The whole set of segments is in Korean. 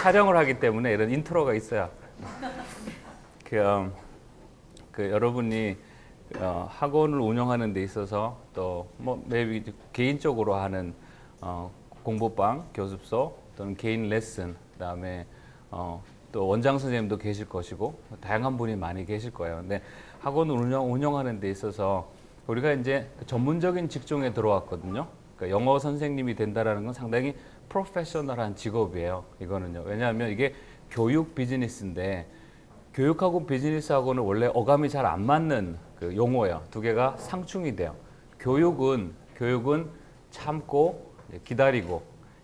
촬영을 하기 때문에 이런 인트로가 있어야 여러분이 학원을 운영하는 데 있어서 또 뭐 매일 개인적으로 하는 공부방, 교습소 또는 개인 레슨, 그다음에 또 원장 선생님도 계실 것이고 다양한 분이 많이 계실 거예요. 근데 학원을 운영하는 데 있어서 우리가 이제 전문적인 직종에 들어왔거든요. 그러니까 영어 선생님이 된다라는 건 상당히 프로페셔널한 직업이에요. 이거는요. 왜냐하면 이게 교육 비즈니스인데 교육하고 비즈니스하고는 원래 어감이 잘 안 맞는 그 용어예요. 두 개가 상충이 돼요. 교육은 참고 기다리고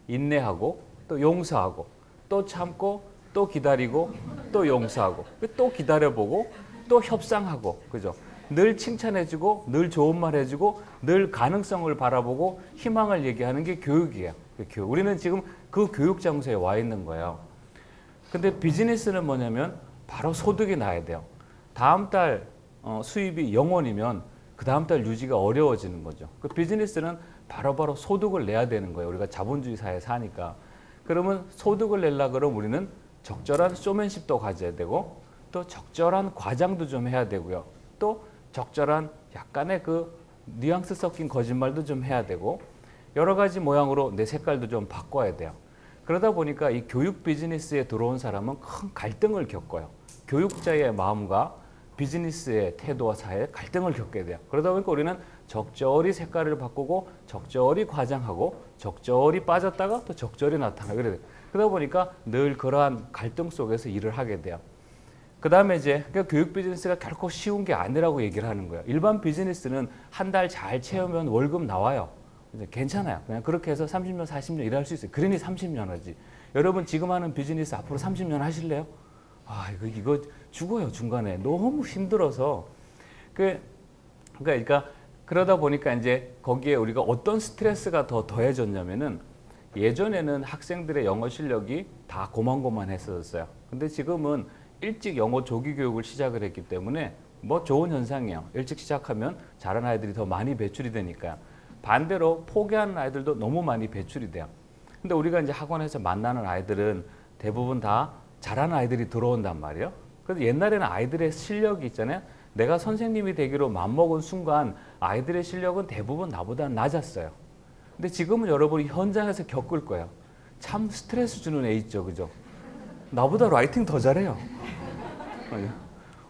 인내하고 또 용서하고 또 참고 또 기다리고 또 용서하고 또 기다려보고 또 협상하고 그죠? 늘 칭찬해주고 늘 좋은 말 해주고 늘 가능성을 바라보고 희망을 얘기하는 게 교육이에요. 우리는 지금 그 교육 장소에 와 있는 거예요. 근데 비즈니스는 뭐냐면 바로 소득이 나야 돼요. 다음 달 수입이 0원이면 그 다음 달 유지가 어려워지는 거죠. 그 비즈니스는 바로바로 소득을 내야 되는 거예요. 우리가 자본주의 사회에 사니까. 그러면 소득을 내려 그러면 우리는 적절한 쇼맨십도 가져야 되고 또 적절한 과장도 좀 해야 되고요. 또 적절한 약간의 그 뉘앙스 섞인 거짓말도 좀 해야 되고 여러 가지 모양으로 내 색깔도 좀 바꿔야 돼요. 그러다 보니까 이 교육 비즈니스에 들어온 사람은 큰 갈등을 겪어요. 교육자의 마음과 비즈니스의 태도와 사이에 갈등을 겪게 돼요. 그러다 보니까 우리는 적절히 색깔을 바꾸고 적절히 과장하고 적절히 빠졌다가 또 적절히 나타나고 그래요. 그러다 보니까 늘 그러한 갈등 속에서 일을 하게 돼요. 그 다음에 이제 교육 비즈니스가 결코 쉬운 게 아니라고 얘기를 하는 거예요. 일반 비즈니스는 한 달 잘 채우면 월급 나와요. 괜찮아요. 그냥 그렇게 해서 30년, 40년 일할 수 있어요. 그러니 30년 하지. 여러분 지금 하는 비즈니스 앞으로 30년 하실래요? 아, 이거 죽어요, 중간에. 너무 힘들어서. 그러니까 그러다 보니까 이제 거기에 우리가 어떤 스트레스가 더 더해졌냐면은 예전에는 학생들의 영어 실력이 다 고만고만했었어요. 근데 지금은 일찍 영어 조기 교육을 시작을 했기 때문에 뭐 좋은 현상이에요. 일찍 시작하면 잘하는 아이들이 더 많이 배출이 되니까요. 반대로 포기하는 아이들도 너무 많이 배출이 돼요. 근데 우리가 이제 학원에서 만나는 아이들은 대부분 다 잘하는 아이들이 들어온단 말이에요. 그래서 옛날에는 아이들의 실력이 있잖아요. 내가 선생님이 되기로 맘먹은 순간 아이들의 실력은 대부분 나보다 낮았어요. 근데 지금은 여러분이 현장에서 겪을 거예요. 참 스트레스 주는 애 있죠, 그죠? 나보다 라이팅 더 잘해요.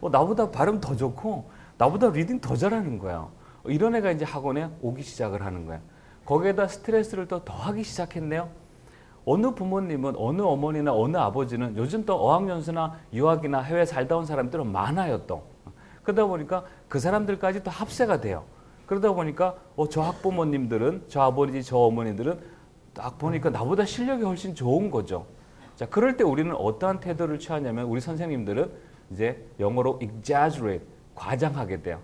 나보다 발음 더 좋고 나보다 리딩 더 잘하는 거야. 이런 애가 이제 학원에 오기 시작을 하는 거야. 거기에다 스트레스를 또 더하기 시작했네요. 어느 부모님은 어느 어머니나 어느 아버지는 요즘 또 어학연수나 유학이나 해외 살다 온 사람들은 많아요 또. 그러다 보니까 그 사람들까지 또 합세가 돼요. 그러다 보니까 저 학부모님들은 저 아버지 저 어머니들은 딱 보니까 나보다 실력이 훨씬 좋은 거죠. 자, 그럴 때 우리는 어떠한 태도를 취하냐면 우리 선생님들은 이제 영어로 exaggerate, 과장하게 돼요.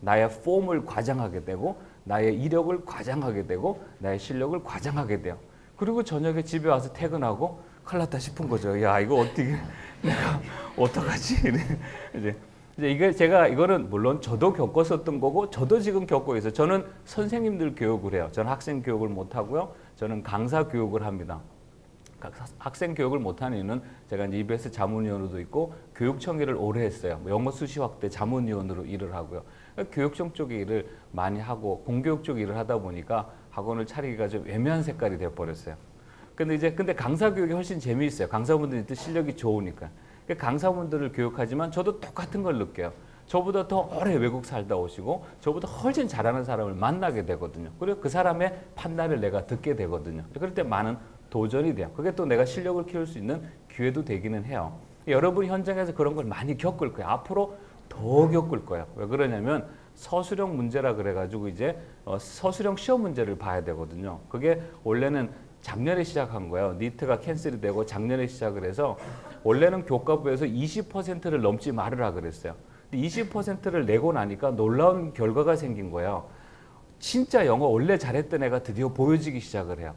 나의 폼을 과장하게 되고 나의 이력을 과장하게 되고 나의 실력을 과장하게 돼요. 그리고 저녁에 집에 와서 퇴근하고 큰일 났다 싶은 거죠. 야, 이거 어떻게 내가 어떡하지? 이제 이거는 물론 저도 겪었었던 거고 저도 지금 겪고 있어요. 저는 선생님들 교육을 해요. 저는 학생 교육을 못 하고요. 저는 강사 교육을 합니다. 학생 교육을 못하는 이유는 제가 이제 EBS 자문위원으로도 있고 교육청 일을 오래 했어요. 영어 수시 확대 자문위원으로 일을 하고요. 교육청 쪽의 일을 많이 하고 공교육 쪽 일을 하다 보니까 학원을 차리기가 좀 애매한 색깔이 되어버렸어요. 근데 강사 교육이 훨씬 재미있어요. 강사분들이 또 실력이 좋으니까. 강사분들을 교육하지만 저도 똑같은 걸 느껴요. 저보다 더 오래 외국 살다 오시고 저보다 훨씬 잘하는 사람을 만나게 되거든요. 그리고 그 사람의 판단을 내가 듣게 되거든요. 그럴 때 많은 도전이 돼요. 그게 또 내가 실력을 키울 수 있는 기회도 되기는 해요. 여러분이 현장에서 그런 걸 많이 겪을 거예요. 앞으로 더 겪을 거예요. 왜 그러냐면 서술형 문제라 그래가지고 이제 서술형 시험 문제를 봐야 되거든요. 그게 원래는 작년에 시작한 거예요. 니트가 캔슬이 되고 작년에 시작을 해서 원래는 교과부에서 20%를 넘지 말으라 그랬어요. 근데 20%를 내고 나니까 놀라운 결과가 생긴 거예요. 진짜 영어 원래 잘했던 애가 드디어 보여지기 시작을 해요.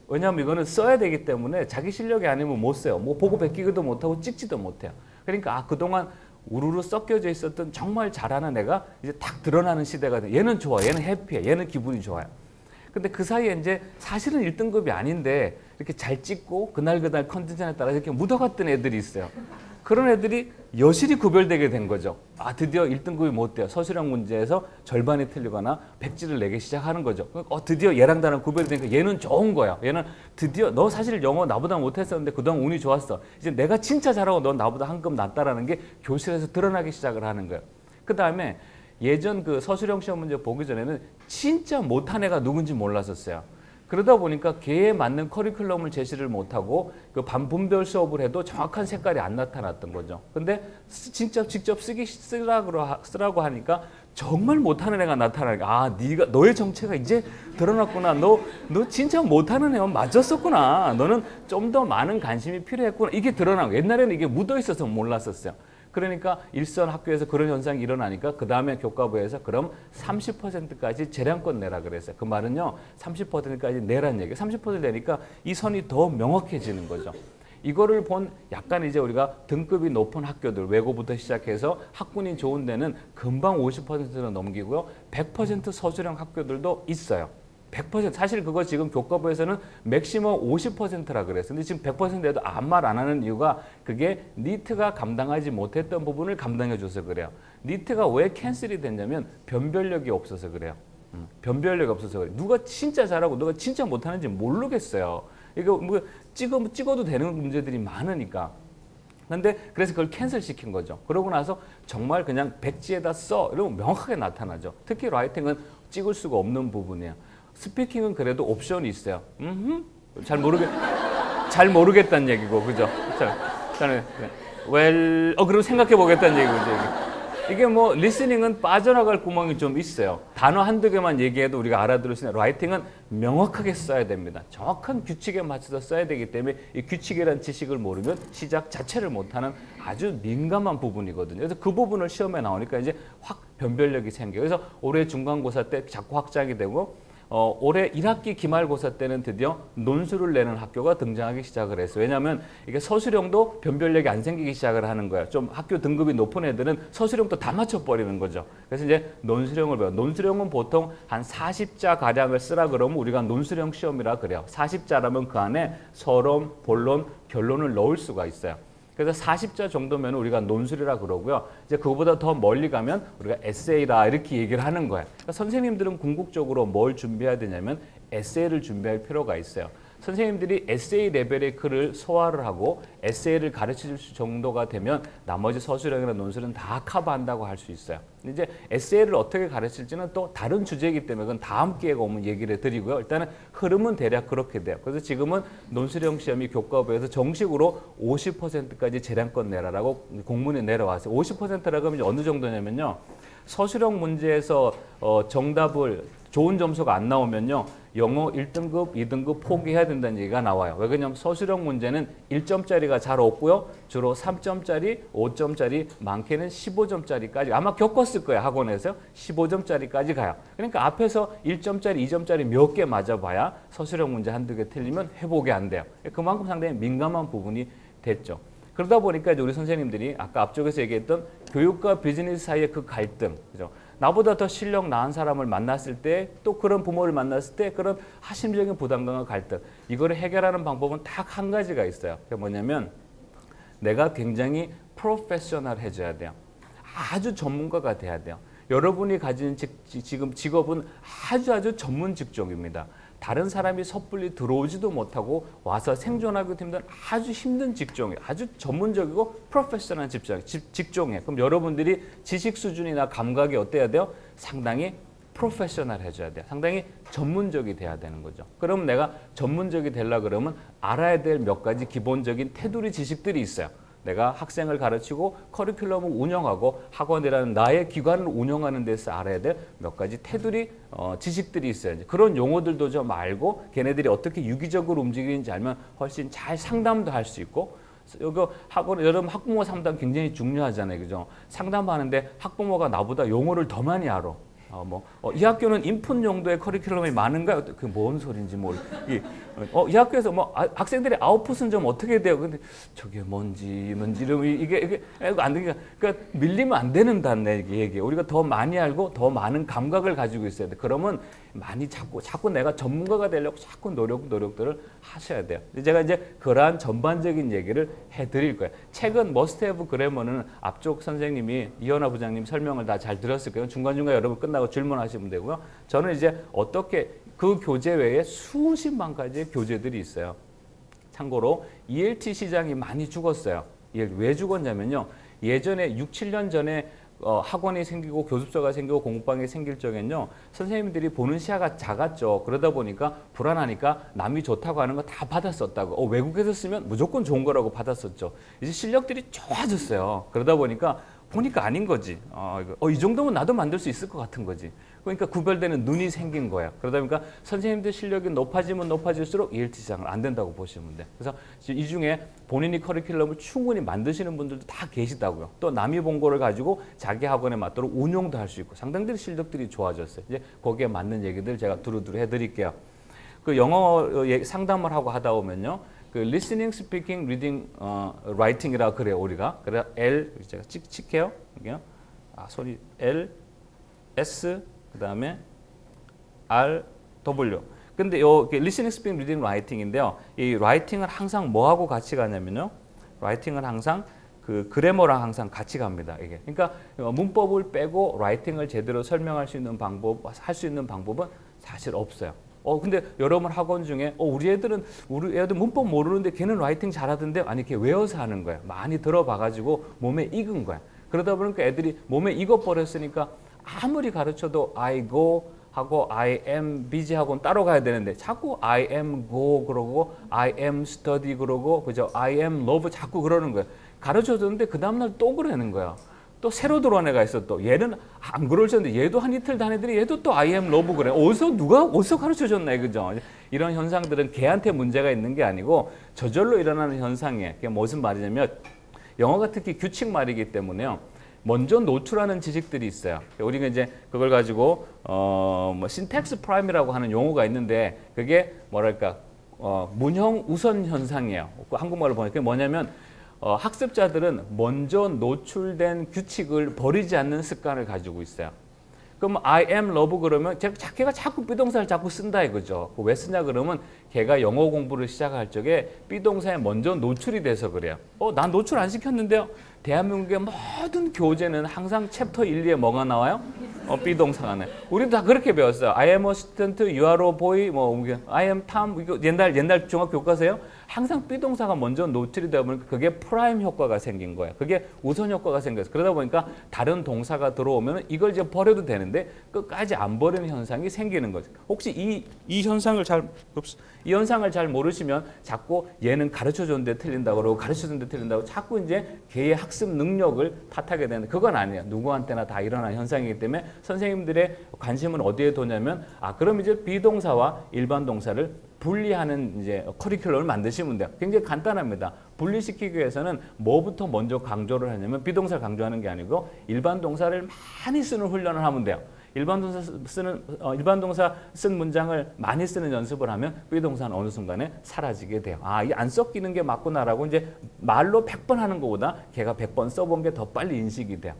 왜냐하면 이거는 써야 되기 때문에 자기 실력이 아니면 못 써요. 뭐 보고 베끼기도 못하고 찍지도 못해요. 그러니까 그동안 우르르 섞여져 있었던 정말 잘하는 애가 이제 탁 드러나는 시대가 돼. 얘는 좋아. 얘는 해피해. 얘는 기분이 좋아요. 근데 그 사이에 이제 사실은 1등급이 아닌데 이렇게 잘 찍고 그날 컨디션에 따라 이렇게 묻어갔던 애들이 있어요. 그런 애들이 여실히 구별되게 된 거죠. 아, 드디어 1등급이 못 돼요. 서술형 문제에서 절반이 틀리거나 백지를 내기 시작하는 거죠. 드디어 얘랑 나랑 구별이 되니까 얘는 좋은 거야. 얘는 드디어 너 사실 영어 나보다 못했었는데 그동안 운이 좋았어. 이제 내가 진짜 잘하고 넌 나보다 한 급 낫다라는 게 교실에서 드러나기 시작을 하는 거예요. 그 다음에 예전 그 서술형 시험 문제 보기 전에는 진짜 못한 애가 누군지 몰랐었어요. 그러다 보니까 걔에 맞는 커리큘럼을 제시를 못하고 그 반분별 수업을 해도 정확한 색깔이 안 나타났던 거죠. 근데 진짜 직접 쓰라고 하니까 정말 못하는 애가 나타나니까 아, 너의 정체가 이제 드러났구나. 너 진짜 못하는 애만 맞았었구나. 너는 좀 더 많은 관심이 필요했구나. 이게 드러나고 옛날에는 이게 묻어 있어서 몰랐었어요. 그러니까 일선 학교에서 그런 현상이 일어나니까 그 다음에 교과부에서 그럼 30%까지 재량권 내라 그랬어요. 그 말은요 30%까지 내란 얘기예요. 30% 내니까 이 선이 더 명확해지는 거죠. 이거를 본 약간 이제 우리가 등급이 높은 학교들 외고부터 시작해서 학군이 좋은 데는 금방 50%로 넘기고요. 100% 서술형 학교들도 있어요. 100% 사실 그거 지금 교과부에서는 맥시멈 50%라 그랬어요. 근데 지금 100%에도 아무 말 안 하는 이유가 그게 니트가 감당하지 못했던 부분을 감당해 줘서 그래요. 니트가 왜 캔슬이 됐냐면 변별력이 없어서 그래요. 변별력이 없어서 그래요. 누가 진짜 잘하고 누가 진짜 못하는지 모르겠어요. 이거 뭐 찍어도 되는 문제들이 많으니까. 근데 그래서 그걸 캔슬 시킨 거죠. 그러고 나서 정말 그냥 백지에다 써 이러면 명확하게 나타나죠. 특히 라이팅은 찍을 수가 없는 부분이에요. 스피킹은 그래도 옵션이 있어요. 잘 모르겠다는 얘기고, 그죠? 그럼 생각해 보겠다는 얘기고, 이게 뭐 리스닝은 빠져나갈 구멍이 좀 있어요. 단어 한두 개만 얘기해도 우리가 알아들을 수 있는 라이팅은 명확하게 써야 됩니다. 정확한 규칙에 맞춰서 써야 되기 때문에 이 규칙이라는 지식을 모르면 시작 자체를 못하는 아주 민감한 부분이거든요. 그래서 그 부분을 시험에 나오니까 이제 확 변별력이 생겨요. 그래서 올해 중간고사 때 자꾸 확장이 되고 올해 1학기 기말고사 때는 드디어 논술을 내는 학교가 등장하기 시작을 했어요. 왜냐하면 이게 서술형도 변별력이 안 생기기 시작을 하는 거예요. 좀 학교 등급이 높은 애들은 서술형도 다 맞춰버리는 거죠. 그래서 이제 논술형을 배워요. 논술형은 보통 한 40자 가량을 쓰라 그러면 우리가 논술형 시험이라 그래요. 40자라면 그 안에 서론, 본론, 결론을 넣을 수가 있어요. 그래서 40자 정도면 우리가 논술이라 그러고요. 이제 그거보다 더 멀리 가면 우리가 에세이라 이렇게 얘기를 하는 거예요. 그러니까 선생님들은 궁극적으로 뭘 준비해야 되냐면 에세이를 준비할 필요가 있어요. 선생님들이 에세이 레벨의 글을 소화를 하고 에세이를 가르칠 정도가 되면 나머지 서술형이나 논술은 다 커버한다고 할 수 있어요. 이제 에세이를 어떻게 가르칠지는 또 다른 주제이기 때문에 그건 다음 기회가 오면 얘기를 드리고요. 일단은 흐름은 대략 그렇게 돼요. 그래서 지금은 논술형 시험이 교과부에서 정식으로 50%까지 재량권 내라라고 공문이 내려왔어요. 50%라고 하면 어느 정도냐면요. 서술형 문제에서 정답을 좋은 점수가 안 나오면요. 영어 1등급, 2등급 포기해야 된다는 얘기가 나와요. 왜 그러냐면 서술형 문제는 1점짜리가 잘 없고요. 주로 3점짜리, 5점짜리, 많게는 15점짜리까지 아마 겪었을 거예요. 학원에서 15점짜리까지 가요. 그러니까 앞에서 1점짜리, 2점짜리 몇 개 맞아봐야 서술형 문제 한두 개 틀리면 회복이 안 돼요. 그만큼 상당히 민감한 부분이 됐죠. 그러다 보니까 이제 우리 선생님들이 아까 앞쪽에서 얘기했던 교육과 비즈니스 사이의 그 갈등, 그죠? 나보다 더 실력 나은 사람을 만났을 때 또 그런 부모를 만났을 때 그런 하심적인 부담감과 갈등 이거를 해결하는 방법은 딱 한 가지가 있어요. 그게 뭐냐면 내가 굉장히 프로페셔널 해줘야 돼요. 아주 전문가가 돼야 돼요. 여러분이 가진 지금 직업은 아주 전문 직종입니다. 다른 사람이 섣불리 들어오지도 못하고 와서 생존하기도 힘든 아주 힘든 직종이에요. 아주 전문적이고 프로페셔널한 직종이에요. 그럼 여러분들이 지식 수준이나 감각이 어때야 돼요? 상당히 프로페셔널 해줘야 돼요. 상당히 전문적이 돼야 되는 거죠. 그럼 내가 전문적이 되려고 그러면 알아야 될 몇 가지 기본적인 테두리 지식들이 있어요. 내가 학생을 가르치고 커리큘럼을 운영하고 학원이라는 나의 기관을 운영하는 데서 알아야 될 몇 가지 테두리 지식들이 있어요. 그런 용어들도 좀 알고 걔네들이 어떻게 유기적으로 움직이는지 알면 훨씬 잘 상담도 할 수 있고 여기 학원 여러분 학부모 상담 굉장히 중요하잖아요. 그죠? 상담하는데 학부모가 나보다 용어를 더 많이 알아. 이 학교는 인풋 용도의 커리큘럼이 많은가요? 그게 뭔 소린지 이 학교에서 학생들의 아웃풋은 좀 어떻게 돼요? 근데 저게 뭔지 이게 안 되니까 그러니까 밀리면 안 되는 단내 얘기. 우리가 더 많이 알고 더 많은 감각을 가지고 있어야 돼. 그러면 많이 자꾸 내가 전문가가 되려고 자꾸 노력들을 하셔야 돼요. 제가 이제 그러한 전반적인 얘기를 해드릴 거예요. 책은 머스트 해브 그래머는 앞쪽 선생님이 이현아 부장님 설명을 다 잘 들었을 거예요. 중간중간 여러분 끝나고 질문하시면 되고요. 저는 이제 어떻게 그 교재 외에 수십만 가지의 교재들이 있어요. 참고로 ELT 시장이 많이 죽었어요. 왜 죽었냐면요. 예전에 6, 7년 전에 학원이 생기고 교습소가 생기고 공부방이 생길 적엔요. 선생님들이 보는 시야가 작았죠. 그러다 보니까 불안하니까 남이 좋다고 하는 거 다 받았었다고. 외국에서 쓰면 무조건 좋은 거라고 받았었죠. 이제 실력들이 좋아졌어요. 그러다 보니까 아닌 거지. 이 정도면 나도 만들 수 있을 것 같은 거지. 그러니까 구별되는 눈이 생긴 거야. 그러다 보니까 선생님들 실력이 높아지면 높아질수록 ELT 시장은 안 된다고 보시면 돼. 그래서 이 중에 본인이 커리큘럼을 충분히 만드시는 분들도 다 계시다고요. 또 남이 본 거를 가지고 자기 학원에 맞도록 운용도 할 수 있고 상당히 실력들이 좋아졌어요. 이제 거기에 맞는 얘기들 제가 두루두루 해드릴게요. 그 영어 상담을 하고 하다 보면요. 그 listening, speaking, reading, writing이라고 그래요, 우리가. 그래 L 제가 칙해요. 여기요. 손이 L, S 그다음에 R, W. 근데 요 listening, speaking, reading, writing인데요. 이 writing은 항상 뭐하고 같이 가냐면요. writing은 항상 그 그래머랑 항상 같이 갑니다. 이게. 그러니까 문법을 빼고 writing을 제대로 설명할 수 있는 방법, 할 수 있는 방법은 사실 없어요. 근데 여러분 학원 중에 우리 애들 문법 모르는데 걔는 라이팅 잘하던데 아니 걔 외워서 하는 거야. 많이 들어봐가지고 몸에 익은 거야. 그러다 보니까 애들이 몸에 익어버렸으니까 아무리 가르쳐도 I go 하고 I am busy 하고는 따로 가야 되는데 자꾸 I am go 그러고 I am study 그러고 그죠? I am love 자꾸 그러는 거야. 가르쳐줬는데 그 다음날 또 그러는 거야. 또 새로 들어온 애가 있어. 또 얘는 안 그러셨는데 얘도 한 이틀 다니더니 얘도 또 I am love 그래. 어디서 가르쳐줬나 그죠? 이런 현상들은 걔한테 문제가 있는 게 아니고 저절로 일어나는 현상이에요. 그게 무슨 말이냐면 영어가 특히 규칙 말이기 때문에요. 먼저 노출하는 지식들이 있어요. 우리가 이제 그걸 가지고 신텍스 프라임이라고 하는 용어가 있는데 그게 뭐랄까 문형 우선 현상이에요. 한국말로 보니까 그게 뭐냐면 학습자들은 먼저 노출된 규칙을 버리지 않는 습관을 가지고 있어요. 그럼 I am love 그러면 걔가 자꾸 비동사를 자꾸 쓴다 이거죠. 왜 쓰냐 그러면 걔가 영어 공부를 시작할 적에 비동사에 먼저 노출이 돼서 그래요. 난 노출 안 시켰는데요. 대한민국의 모든 교재는 항상 챕터 1, 2에 뭐가 나와요? 비동사가 나와요. 우리도 다 그렇게 배웠어요. I am a student, you are a boy, I am Tom. 이거 옛날 중학교 교과서예요. 항상 비동사가 먼저 노출이 되다 보니까 그게 프라임 효과가 생긴 거예요. 그게 우선 효과가 생겼어요. 그러다 보니까 다른 동사가 들어오면 이걸 이제 버려도 되는데 끝까지 안 버리는 현상이 생기는 거죠. 혹시 이 현상을 잘 모르시면 자꾸 얘는 가르쳐줬는데 틀린다고 그러고 가르쳐줬는데 틀린다고 자꾸 이제 걔의 학습 능력을 탓하게 되는데 그건 아니에요. 누구한테나 다 일어나는 현상이기 때문에 선생님들의 관심은 어디에 두냐면 그럼 이제 비동사와 일반 동사를 분리하는 이제 커리큘럼을 만드시면 돼요. 굉장히 간단합니다. 분리시키기 위해서는 뭐부터 먼저 강조를 하냐면 비동사를 강조하는 게 아니고 일반 동사를 많이 쓰는 훈련을 하면 돼요. 일반 동사 쓴 문장을 많이 쓰는 연습을 하면 비동사는 어느 순간에 사라지게 돼요. 이게 안 섞이는 게 맞구나라고 이제 말로 100번 하는 것보다 걔가 100번 써본 게 더 빨리 인식이 돼요.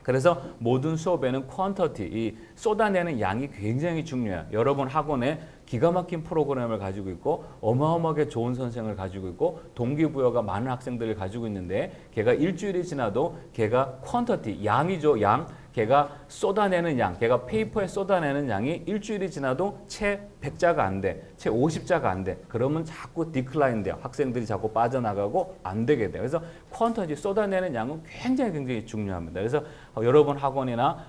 그래서 모든 수업에는 퀀터티, 이 쏟아내는 양이 굉장히 중요해요. 여러분 학원에 기가 막힌 프로그램을 가지고 있고 어마어마하게 좋은 선생을 가지고 있고 동기부여가 많은 학생들을 가지고 있는데 걔가 일주일이 지나도 걔가 퀀터티, 양이죠, 양. 걔가 쏟아내는 양, 걔가 페이퍼에 쏟아내는 양이 일주일이 지나도 채 100자가 안 돼, 채 50자가 안 돼. 그러면 자꾸 디클라인 돼요. 학생들이 자꾸 빠져나가고 안 되게 돼요. 그래서 퀀터티, 쏟아내는 양은 굉장히 중요합니다. 그래서 여러분 학원이나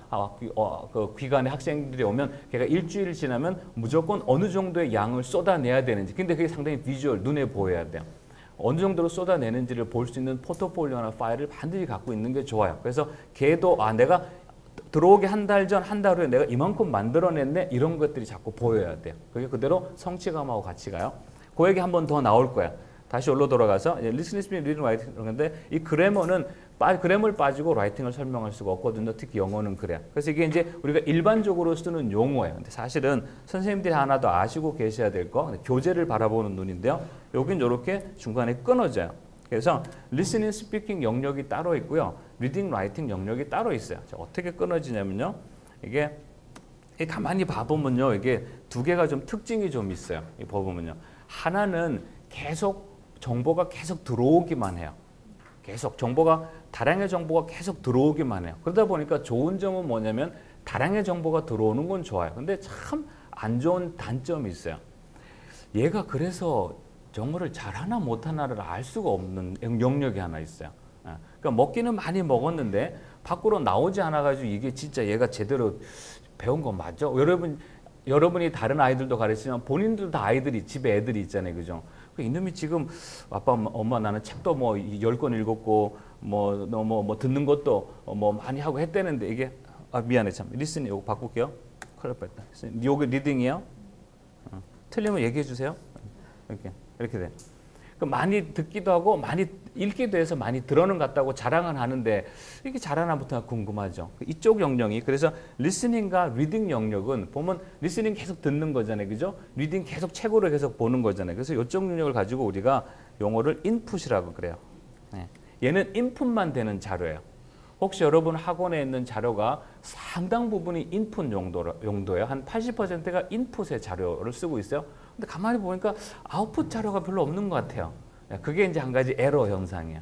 그 기관에 학생들이 오면 걔가 일주일 지나면 무조건 어느 정도의 양을 쏟아내야 되는지, 근데 그게 상당히 비주얼, 눈에 보여야 돼요. 어느 정도로 쏟아내는지를 볼 수 있는 포트폴리오나 파일을 반드시 갖고 있는 게 좋아요. 그래서 걔도 내가 들어오기 한 달 전, 한 달 후에 내가 이만큼 만들어냈네, 이런 것들이 자꾸 보여야 돼요. 그게 그대로 성취감하고 같이 가요. 그 얘기 한 번 더 나올 거야. 다시 올로 돌아가서 listening, speaking, reading, writing 그런데 이 그래머는 그래머를 빠지고 라이팅을 설명할 수가 없거든요. 특히 영어는 그래요. 그래서 이게 이제 우리가 일반적으로 쓰는 용어예요. 근데 사실은 선생님들이 하나 더 아시고 계셔야 될 거, 교재를 바라보는 눈인데요. 여긴 이렇게 중간에 끊어져요. 그래서 listening, speaking 영역이 따로 있고요. reading, writing 영역이 따로 있어요. 어떻게 끊어지냐면요. 이게 가만히 봐보면요, 이게 두 개가 좀 특징이 좀 있어요. 이 봐보면요, 하나는 계속 정보가 계속 들어오기만 해요. 계속 정보가 다량의 정보가 계속 들어오기만 해요. 그러다 보니까 좋은 점은 뭐냐면 다량의 정보가 들어오는 건 좋아요. 근데 참 안 좋은 단점이 있어요. 얘가 그래서 영어를 잘하나 못하나를 알 수가 없는 영역이 하나 있어요. 그러니까 먹기는 많이 먹었는데 밖으로 나오지 않아가지고 이게 진짜 얘가 제대로 배운 거 맞죠? 여러분이 다른 아이들도 가르치지만 본인들도 다 아이들이 집에 애들이 있잖아요, 그죠? 이놈이 지금 아빠 엄마 나는 책도 뭐 10권 읽었고 뭐 듣는 것도 뭐 많이 하고 했다는데 이게 미안해 참 리스닝 이거 바꿀게요. 큰일 났다. 요거 리딩이요. 틀리면 얘기해 주세요. 이렇게 돼. 많이 듣기도 하고 많이 읽기도 해서 많이 들어는 갔다고 자랑은 하는데 이게 잘하나 못하나 궁금하죠. 이쪽 영역이 그래서 리스닝과 리딩 영역은 보면 리스닝 계속 듣는 거잖아요, 그죠? 리딩 계속 책으로 계속 보는 거잖아요. 그래서 이쪽 영역을 가지고 우리가 용어를 인풋이라고 그래요. 얘는 인풋만 되는 자료예요. 혹시 여러분 학원에 있는 자료가 상당 부분이 인풋 용도예요. 한 80%가 인풋의 자료를 쓰고 있어요. 근데 가만히 보니까 아웃풋 자료가 별로 없는 것 같아요. 그게 이제 한 가지 에러 현상이에요.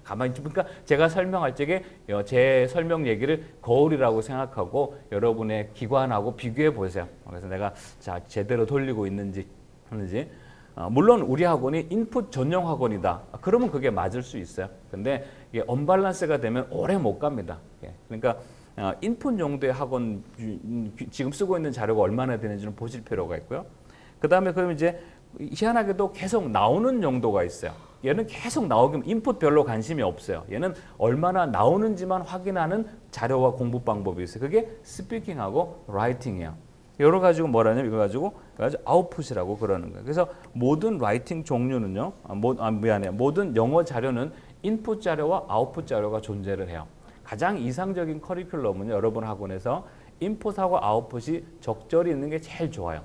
가만히 그러니까 제가 설명할 적에 제 설명 얘기를 거울이라고 생각하고 여러분의 기관하고 비교해 보세요. 그래서 내가 자 제대로 돌리고 있는지 하는지. 물론 우리 학원이 인풋 전용 학원이다. 그러면 그게 맞을 수 있어요. 근데 이게 언밸런스가 되면 오래 못 갑니다. 그러니까 인풋 용도의 학원 지금 쓰고 있는 자료가 얼마나 되는지는 보실 필요가 있고요. 그 다음에 그럼 이제 희한하게도 계속 나오는 용도가 있어요. 얘는 계속 나오기면 인풋 별로 관심이 없어요. 얘는 얼마나 나오는지만 확인하는 자료와 공부 방법이 있어요. 그게 스피킹하고 라이팅이에요. 이걸 가지고 뭐라냐면 이거 가지고 아웃풋이라고 그러는 거예요. 그래서 모든 라이팅 종류는요, 모든 영어 자료는 인풋 자료와 아웃풋 자료가 존재를 해요. 가장 이상적인 커리큘럼은 여러분 학원에서 인풋하고 아웃풋이 적절히 있는 게 제일 좋아요.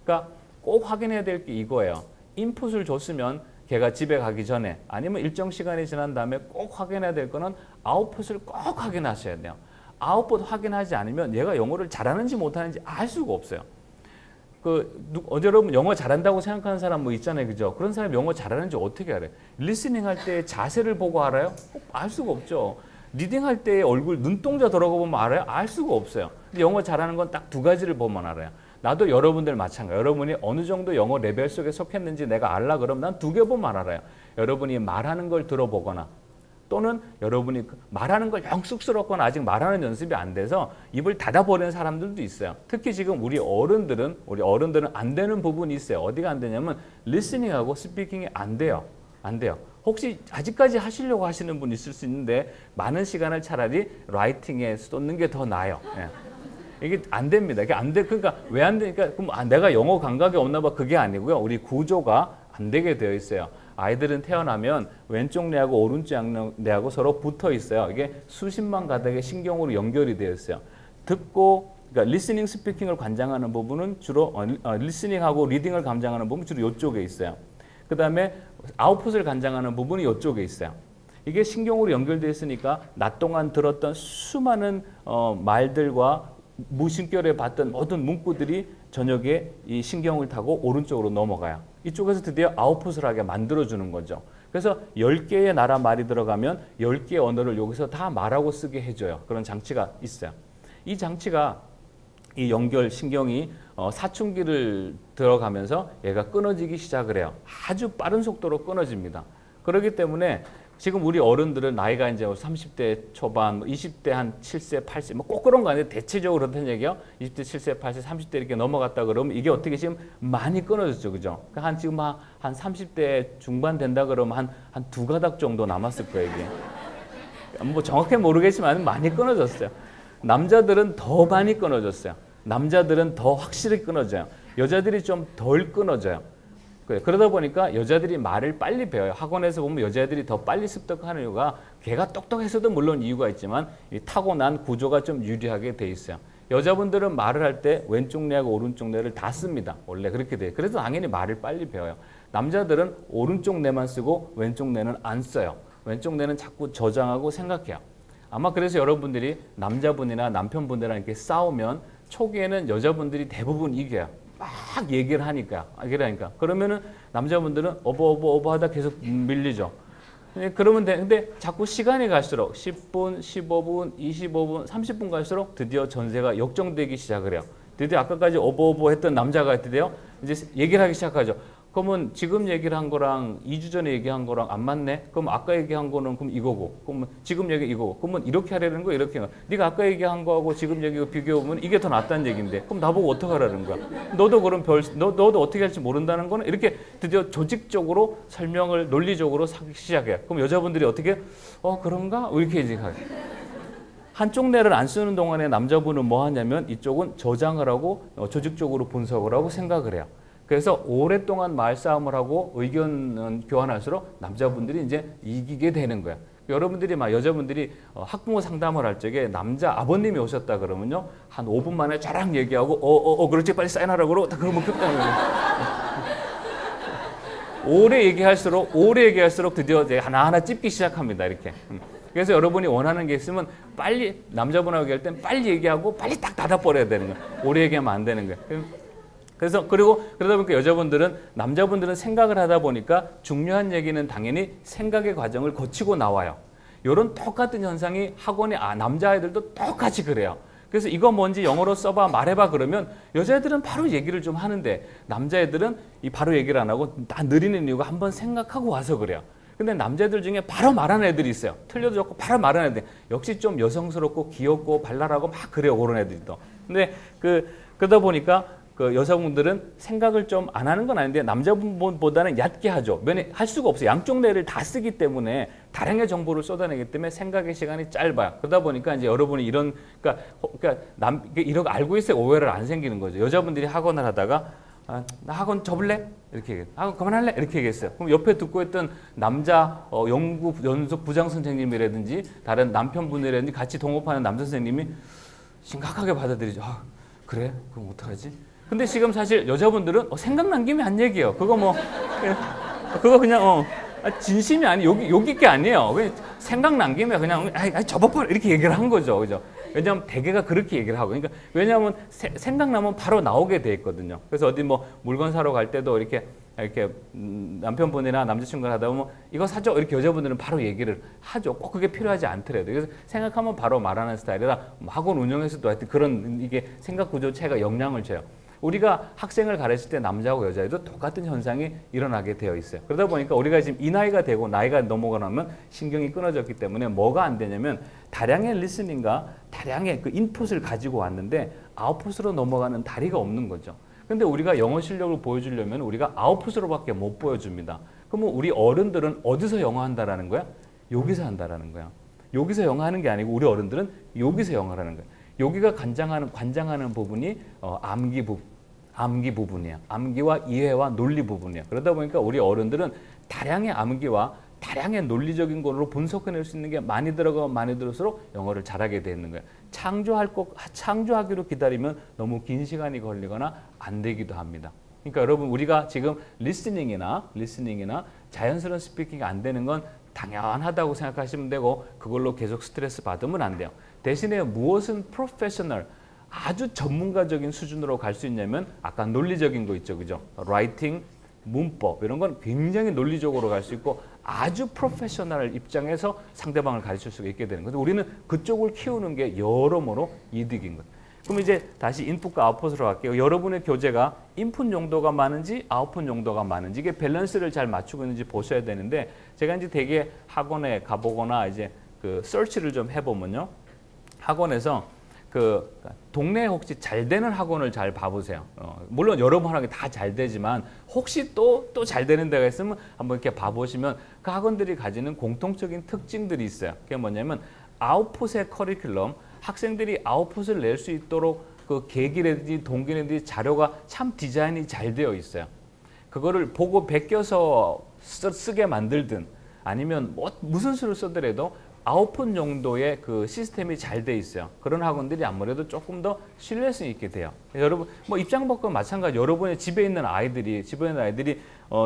그러니까 꼭 확인해야 될 게 이거예요. 인풋을 줬으면 걔가 집에 가기 전에 아니면 일정 시간이 지난 다음에 꼭 확인해야 될 거는 아웃풋을 꼭 확인하셔야 돼요. 아웃풋 확인하지 않으면 얘가 영어를 잘하는지 못하는지 알 수가 없어요. 여러분 영어 잘한다고 생각하는 사람 뭐 있잖아요, 그죠? 그런 사람이 영어 잘하는지 어떻게 알아요? 리스닝 할 때 자세를 보고 알아요? 알 수가 없죠. 리딩 할 때 얼굴 눈동자 돌아가 보면 알아요? 알 수가 없어요. 근데 영어 잘하는 건 딱 두 가지를 보면 알아요. 나도 여러분들 마찬가지예요. 여러분이 어느 정도 영어 레벨 속에 속했는지 내가 알라 그러면 난 두 개 보면 알아요. 여러분이 말하는 걸 들어보거나 또는 여러분이 말하는 걸 영 쑥스럽거나 아직 말하는 연습이 안 돼서 입을 닫아버리는 사람들도 있어요. 특히 지금 우리 어른들은 안 되는 부분이 있어요. 어디가 안 되냐면 리스닝하고 스피킹이 안 돼요. 안 돼요. 혹시 아직까지 하시려고 하시는 분 있을 수 있는데 많은 시간을 차라리 라이팅에 쏟는 게 더 나아요. 이게 안 됩니다. 이게 안 돼. 그러니까 왜 안 되니까 그럼 내가 영어 감각이 없나 봐. 그게 아니고요. 우리 구조가 안 되게 되어 있어요. 아이들은 태어나면 왼쪽 뇌하고 오른쪽 뇌하고 서로 붙어 있어요. 이게 수십만 가닥의 신경으로 연결이 되어 있어요. 듣고 그러니까 리스닝 스피킹을 관장하는 부분은 주로 리스닝하고 리딩을 감장하는 부분은 주로 이쪽에 있어요. 그 다음에 아웃풋을 관장하는 부분이 이쪽에 있어요. 이게 신경으로 연결되어 있으니까 낮 동안 들었던 수많은 말들과 무심결에 봤던 모든 문구들이 저녁에 이 신경을 타고 오른쪽으로 넘어가요. 이쪽에서 드디어 아웃풋을 하게 만들어주는 거죠. 그래서 10개의 나라 말이 들어가면 10개의 언어를 여기서 다 말하고 쓰게 해줘요. 그런 장치가 있어요. 이 장치가 이 연결 신경이 사춘기를 들어가면서 얘가 끊어지기 시작을 해요. 아주 빠른 속도로 끊어집니다. 그렇기 때문에 지금 우리 어른들은 나이가 이제 30대 초반, 20대 한 7세, 8세, 뭐 꼭 그런 거 아니에요. 대체적으로 그렇다는 얘기요. 20대, 7세, 8세, 30대 이렇게 넘어갔다 그러면 이게 어떻게 지금 많이 끊어졌죠, 그죠? 지금 한 30대 중반 된다 그러면 한 두 가닥 정도 남았을 거예요, 이게. 뭐 정확히 모르겠지만 많이 끊어졌어요. 남자들은 더 많이 끊어졌어요. 남자들은 더 확실히 끊어져요. 여자들이 좀 덜 끊어져요. 그러다 보니까 여자들이 말을 빨리 배워요. 학원에서 보면 여자들이 더 빨리 습득하는 이유가 걔가 똑똑해서도 물론 이유가 있지만 이 타고난 구조가 좀 유리하게 돼 있어요. 여자분들은 말을 할 때 왼쪽 뇌하고 오른쪽 뇌를 다 씁니다. 원래 그렇게 돼요. 그래서 당연히 말을 빨리 배워요. 남자들은 오른쪽 뇌만 쓰고 왼쪽 뇌는 안 써요. 왼쪽 뇌는 자꾸 저장하고 생각해요. 아마 그래서 여러분들이 남자분이나 남편분들이랑 이렇게 싸우면 초기에는 여자분들이 대부분 이겨요. 막 얘기를 하니까. 그러면은 남자분들은 어버 하다 계속 밀리죠. 그러면 돼. 근데 자꾸 시간이 갈수록 10분, 15분, 25분, 30분 갈수록 드디어 전세가 역정되기 시작을 해요. 드디어 아까까지 어버 했던 남자가 드디어 이제 얘기를 하기 시작하죠. 그러면 지금 얘기를 한 거랑 2주 전에 얘기한 거랑 안 맞네? 그럼 아까 얘기한 거는 그럼 이거고, 그러면 지금 얘기 이거고, 그러면 이렇게 하려는 거 이렇게 해. 네가 아까 얘기한 거하고 지금 얘기가 비교해보면 이게 더 낫다는 얘기인데, 그럼 나보고 어떻게 하라는 거야? 너도 그럼 너도 어떻게 할지 모른다는 거는 이렇게 드디어 조직적으로 설명을 논리적으로 하기 시작해요. 그럼 여자분들이 어떻게 그런가? 이렇게 이제 가요. 한쪽 뇌를 안 쓰는 동안에 남자분은 뭐 하냐면 이쪽은 저장을 하고 조직적으로 분석을 하고 생각을 해요. 그래서 오랫동안 말싸움을 하고 의견 교환할수록 남자분들이 이제 이기게 되는 거야. 여러분들이 여자분들이 학부모 상담을 할 적에 남자 아버님이 오셨다 그러면요. 한 5분 만에 쫙 얘기하고 그렇지 빨리 사인하라고 그러고 다 그러면 끝나는 오래 얘기할수록 드디어 이제 하나하나 찝기 시작합니다. 이렇게. 그래서 여러분이 원하는 게 있으면 빨리 남자분하고 얘기할 땐 빨리 얘기하고 빨리 딱 닫아버려야 되는 거야. 오래 얘기하면 안 되는 거야. 그래서 그러다 보니까 남자분들은 생각을 하다 보니까 중요한 얘기는 당연히 생각의 과정을 거치고 나와요. 이런 똑같은 현상이 학원의 남자아이들도 똑같이 그래요. 그래서 이거 뭔지 영어로 써봐 말해봐 그러면 여자애들은 바로 얘기를 좀 하는데 남자애들은 바로 얘기를 안 하고 다 느리는 이유가 한번 생각하고 와서 그래요. 근데 남자애들 중에 바로 말하는 애들이 있어요. 틀려도 좋고 바로 말하는 애들. 역시 좀 여성스럽고 귀엽고 발랄하고 막 그래요. 그런 애들이 또. 근데 그러다 보니까 여성분들은 생각을 좀 안 하는 건 아닌데 남자분보다는 얕게 하죠. 할 수가 없어요. 양쪽 뇌를 다 쓰기 때문에 다량의 정보를 쏟아내기 때문에 생각의 시간이 짧아요. 그러다 보니까 이제 여러분이 그러니까 이런 거 알고 있어야 오해를 안 생기는 거죠. 여자분들이 학원을 하다가 나 학원 접을래? 이렇게 얘기해요. 학원 그만할래? 이렇게 얘기했어요. 그럼 옆에 듣고 있던 남자 연속 부장 선생님이라든지 다른 남편분이라든지 같이 동업하는 남자 선생님이 심각하게 받아들이죠. 그래? 그럼 어떡하지? 근데 지금 사실 여자분들은 생각난 김에 한 얘기예요. 그거 그냥 진심이 욕일 게 아니에요. 그냥 생각난 김에 그냥 접어버려 이렇게 얘기를 한 거죠. 그죠? 왜냐하면 대개가 그렇게 얘기를 하고, 그러니까 왜냐하면 생각나면 바로 나오게 돼 있거든요. 그래서 어디 물건 사러 갈 때도 이렇게 남편분이나 남자친구가 하다 보면 이거 사죠 이렇게 여자분들은 바로 얘기를 하죠. 꼭 그게 필요하지 않더라도. 그래서 생각하면 바로 말하는 스타일이라 학원 운영에서도 하여튼 그런 이게 생각 구조 차이가 영향을 줘요. 우리가 학생을 가르칠 때 남자하고 여자애도 똑같은 현상이 일어나게 되어 있어요. 그러다 보니까 우리가 지금 이 나이가 되고 나이가 넘어가면 신경이 끊어졌기 때문에 뭐가 안 되냐면 다량의 리스닝과 다량의 그 인풋을 가지고 왔는데 아웃풋으로 넘어가는 다리가 없는 거죠. 근데 우리가 영어 실력을 보여주려면 우리가 아웃풋으로밖에 못 보여줍니다. 그러면 우리 어른들은 어디서 영어 한다라는 거야? 여기서 한다라는 거야. 여기서 영어 하는 게 아니고 우리 어른들은 여기서 영어를 하는 거야. 여기가 관장하는 부분이 암기 부분이야. 암기와 이해와 논리 부분이야. 그러다 보니까 우리 어른들은 다량의 암기와 다량의 논리적인 걸로 분석해낼 수 있는 게 많이 들어가면 많이 들을수록 영어를 잘하게 되는 거야. 창조하기로 기다리면 너무 긴 시간이 걸리거나 안 되기도 합니다. 그러니까 여러분 우리가 지금 리스닝이나 자연스러운 스피킹이 안 되는 건 당연하다고 생각하시면 되고 그걸로 계속 스트레스 받으면 안 돼요. 대신에 무엇은 프로페셔널 아주 전문가적인 수준으로 갈 수 있냐면 아까 논리적인 거 있죠. 그죠? 라이팅, 문법 이런 건 굉장히 논리적으로 갈 수 있고 아주 프로페셔널 입장에서 상대방을 가르칠 수가 있게 되는 거죠. 우리는 그쪽을 키우는 게 여러모로 이득인 거예요. 그럼 이제 다시 인풋과 아웃풋으로 갈게요. 여러분의 교재가 인풋 용도가 많은지 아웃풋 용도가 많은지 이게 밸런스를 잘 맞추고 있는지 보셔야 되는데 제가 이제 되게 학원에 가보거나 이제 그 서치를 좀 해보면요. 학원에서 동네에 혹시 잘 되는 학원을 잘 봐보세요. 물론 여러분 학원이 다 잘 되지만 혹시 또 잘 되는 데가 있으면 한번 이렇게 봐보시면 그 학원들이 가지는 공통적인 특징들이 있어요. 그게 뭐냐면 아웃풋의 커리큘럼, 학생들이 아웃풋을 낼 수 있도록 그 계기라든지 동기라든지 자료가 참 디자인이 잘 되어 있어요. 그거를 보고 베껴서 쓰게 만들든 아니면 무슨 수를 쓰더라도 아웃풋 정도의 그 시스템이 잘 돼 있어요. 그런 학원들이 아무래도 조금 더 신뢰성 있게 돼요. 여러분 입장법과 마찬가지. 여러분의 집에 있는 아이들이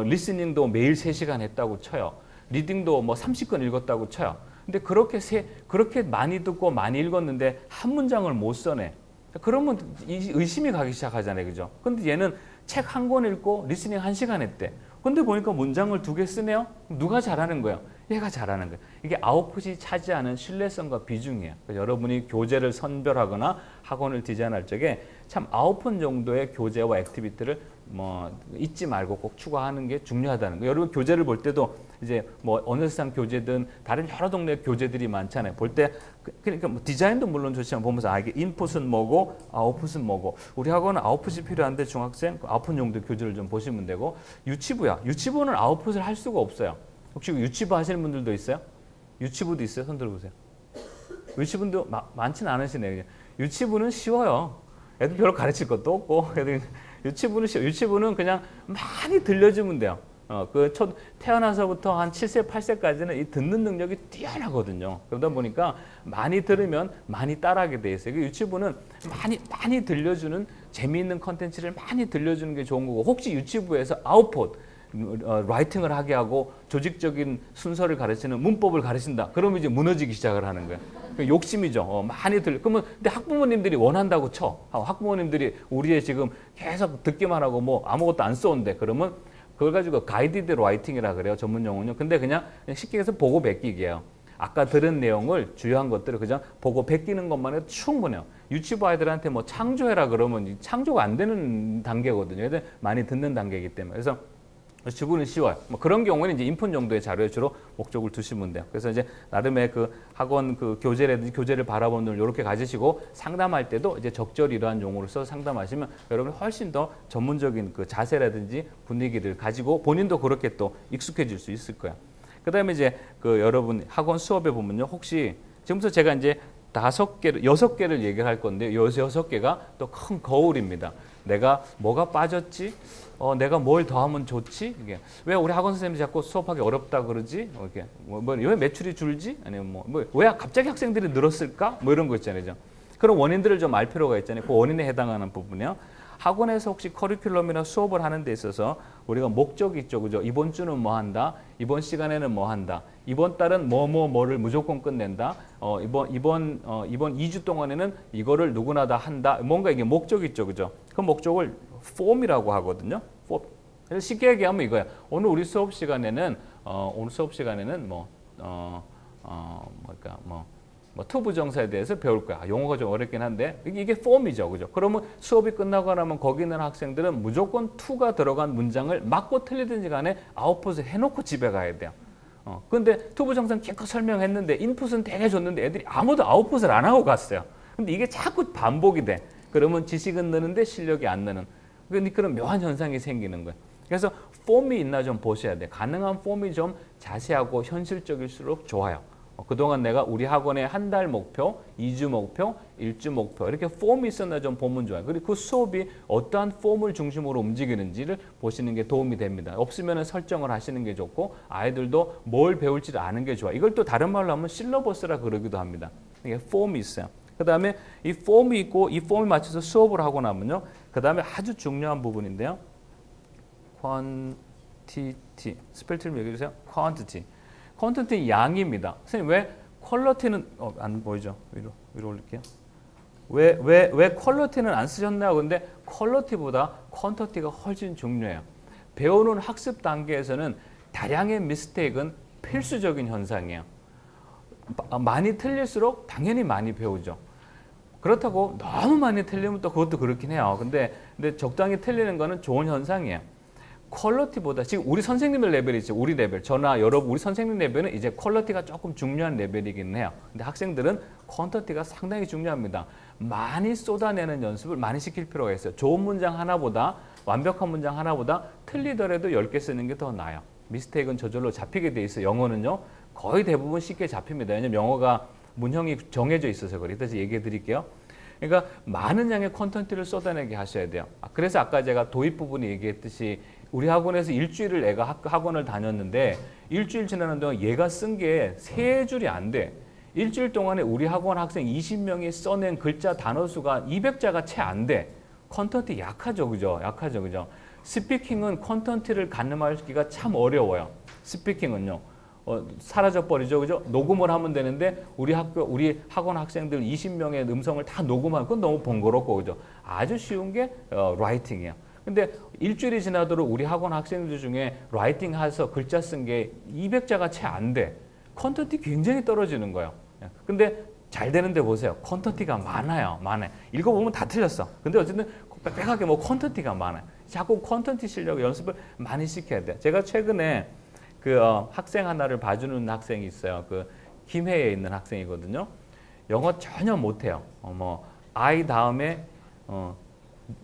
리스닝도 매일 3시간 했다고 쳐요. 리딩도 30권 읽었다고 쳐요. 근데 그렇게 많이 듣고 많이 읽었는데 한 문장을 못 써내. 그러면 의심이 가기 시작하잖아요. 그죠? 근데 얘는 책 한 권 읽고 리스닝 1시간 했대. 근데 보니까 문장을 2개 쓰네요? 누가 잘하는 거예요? 얘가 잘하는 거예요. 이게 아웃풋이 차지하는 신뢰성과 비중이에요. 여러분이 교재를 선별하거나 학원을 디자인할 적에 참 아웃풋 정도의 교재와 액티비티를 뭐 잊지 말고 꼭 추가하는 게 중요하다는 거예요. 여러분 교재를 볼 때도 이제 뭐 어느 세상 교재든 다른 여러 동네 교재들이 많잖아요. 볼 때 그러니까 뭐 디자인도 물론 좋지만 보면서 이게 인풋은 뭐고 아웃풋은 뭐고, 우리 학원은 아웃풋이 필요한데 중학생 아웃풋 용도 교재를 좀 보시면 되고, 유치부야. 유치부는 아웃풋을 할 수가 없어요. 혹시 유치부 하시는 분들도 있어요? 유치부도 있어요? 손 들어보세요. 유치부도 많지는 않으시네요. 유치부는 쉬워요. 애들 별로 가르칠 것도 없고, 유치부는 쉬워. 유치부는 그냥 많이 들려주면 돼요. 태어나서부터 한 7세, 8세까지는 이 듣는 능력이 뛰어나거든요. 그러다 보니까 많이 들으면 많이 따라하게 돼 있어요. 유치부는 많이 들려주는 재미있는 컨텐츠를 많이 들려주는 게 좋은 거고, 혹시 유치부에서 아웃풋, 라이팅을 하게 하고 조직적인 순서를 가르치는 문법을 가르친다. 그러면 이제 무너지기 시작을 하는 거예요. 욕심이죠. 많이 그러면 근데 학부모님들이 원한다고 쳐. 학부모님들이 우리의 지금 계속 듣기만 하고 뭐 아무것도 안 써온대. 그러면 그걸 가지고 가이디드 라이팅이라 그래요. 전문 용어는요. 근데 그냥 쉽게 해서 보고 베끼기예요. 아까 들은 내용을 주요한 것들을 그냥 보고 베끼는 것만 해도 충분해요. 유치부 아이들한테 뭐 창조해라 그러면 창조가 안 되는 단계거든요. 애들 많이 듣는 단계이기 때문에. 그래서 유치부는 쉬워요. 뭐 그런 경우는 이제 인풋 정도의 자료에 주로 목적을 두시면 돼요. 그래서 이제 나름의 그 학원 그 교재라든지 교재를 바라보는 눈을 이렇게 가지시고 상담할 때도 이제 적절히 이러한 용어를 써서 상담하시면 여러분이 훨씬 더 전문적인 그 자세라든지 분위기를 가지고 본인도 그렇게 또 익숙해질 수 있을 거예요. 그다음에 이제 그 여러분 학원 수업에 보면요. 혹시 지금부터 제가 이제 5개를 6개를 얘기할 건데 이 6개가 또 큰 거울입니다. 내가 뭐가 빠졌지? 내가 뭘 더 하면 좋지? 이게 왜 우리 학원 선생님이 자꾸 수업하기 어렵다 그러지? 이렇게 왜 매출이 줄지? 아니면 왜 갑자기 학생들이 늘었을까? 뭐 이런 거 있잖아요. 그런 원인들을 좀 알 필요가 있잖아요. 그 원인에 해당하는 부분이요. 학원에서 혹시 커리큘럼이나 수업을 하는 데 있어서 우리가 목적이 있죠. 그죠? 이번 주는 뭐 한다. 이번 시간에는 뭐 한다. 이번 달은 뭐를 무조건 끝낸다. 이번 2주 동안에는 이거를 누구나 다 한다. 뭔가 이게 목적이 있죠. 그죠? 그 목적을 폼이라고 하거든요. 폼. 그래서 쉽게 얘기하면 이거야. 오늘 수업 시간에는 투부정사에 대해서 배울 거야. 용어가 좀 어렵긴 한데 이게 폼이죠. 그죠? 그러면 수업이 끝나고 나면 거기 있는 학생들은 무조건 투가 들어간 문장을 맞고 틀리든지 간에 아웃풋을 해놓고 집에 가야 돼요. 근데 투부정사는 기껏 설명했는데 인풋은 되게 줬는데 애들이 아무도 아웃풋을 안 하고 갔어요. 근데 이게 자꾸 반복이 돼. 그러면 지식은 느는데 실력이 안 느는 그런 묘한 현상이 생기는 거예요. 그래서 폼이 있나 좀 보셔야 돼요. 가능한 폼이 좀 자세하고 현실적일수록 좋아요. 그동안 내가 우리 학원의 한 달 목표, 2주 목표, 1주 목표 이렇게 폼이 있었나 좀 보면 좋아요. 그리고 그 수업이 어떠한 폼을 중심으로 움직이는지를 보시는 게 도움이 됩니다. 없으면 설정을 하시는 게 좋고 아이들도 뭘 배울지를 아는 게 좋아요. 이걸 또 다른 말로 하면 실러버스라 그러기도 합니다. 이게 폼이 있어요. 그 다음에 이 폼이 있고 이 폼에 맞춰서 수업을 하고 나면요. 그 다음에 아주 중요한 부분인데요. quantity. 스펠 틀면 얘기해 주세요. quantity. 퀀티티 양입니다. 선생님 왜 퀄리티는 안 보이죠? 위로 올릴게요. 왜 퀄리티는 안 쓰셨나요? 근데 퀄리티보다 퀀티티가 훨씬 중요해요. 배우는 학습 단계에서는 다량의 미스테이크는 필수적인 현상이에요. 많이 틀릴수록 당연히 많이 배우죠. 그렇다고 너무 많이 틀리면 또 그것도 그렇긴 해요. 근데 적당히 틀리는 거는 좋은 현상이에요. 퀄리티보다 지금 우리 선생님의 레벨이죠. 우리 레벨. 저나 여러분 우리 선생님 레벨은 이제 퀄리티가 조금 중요한 레벨이긴 해요. 근데 학생들은 퀀티티가 상당히 중요합니다. 많이 쏟아내는 연습을 많이 시킬 필요가 있어요. 좋은 문장 하나보다 완벽한 문장 하나보다 틀리더라도 10개 쓰는 게 더 나아요. 미스테이크는 저절로 잡히게 돼 있어요. 영어는요. 거의 대부분 쉽게 잡힙니다. 왜냐면 영어가 문형이 정해져 있어서 그래요. 다시 얘기해 드릴게요. 그러니까 많은 양의 콘텐츠를 쏟아내게 하셔야 돼요. 그래서 아까 제가 도입 부분에 얘기했듯이 우리 학원에서 일주일을 애가 학원을 다녔는데 일주일 지나는 동안 얘가 쓴 게 3줄이 안 돼. 일주일 동안에 우리 학원 학생 20명이 써낸 글자 단어 수가 200자가 채 안 돼. 콘텐츠 약하죠. 그죠? 스피킹은 콘텐츠를 가늠하기가 참 어려워요. 스피킹은요. 사라져 버리죠, 그죠? 녹음을 하면 되는데 우리 학원 학생들 20명의 음성을 다 녹음하면 그건 너무 번거롭고, 그죠? 아주 쉬운 게 라이팅이에요. 근데 일주일이 지나도록 우리 학원 학생들 중에 라이팅 해서 글자 쓴 게 200자가 채 안 돼. 콘텐츠 굉장히 떨어지는 거예요. 근데 잘 되는데 보세요. 콘텐츠가 많아요. 읽어보면 다 틀렸어. 근데 어쨌든 빽빽하게 뭐 콘텐츠가 많아요. 자꾸 콘텐츠 실력 연습을 많이 시켜야 돼. 제가 최근에 그 학생 하나를 봐주는 학생이 있어요. 그 김해에 있는 학생이거든요. 영어 전혀 못해요. I 다음에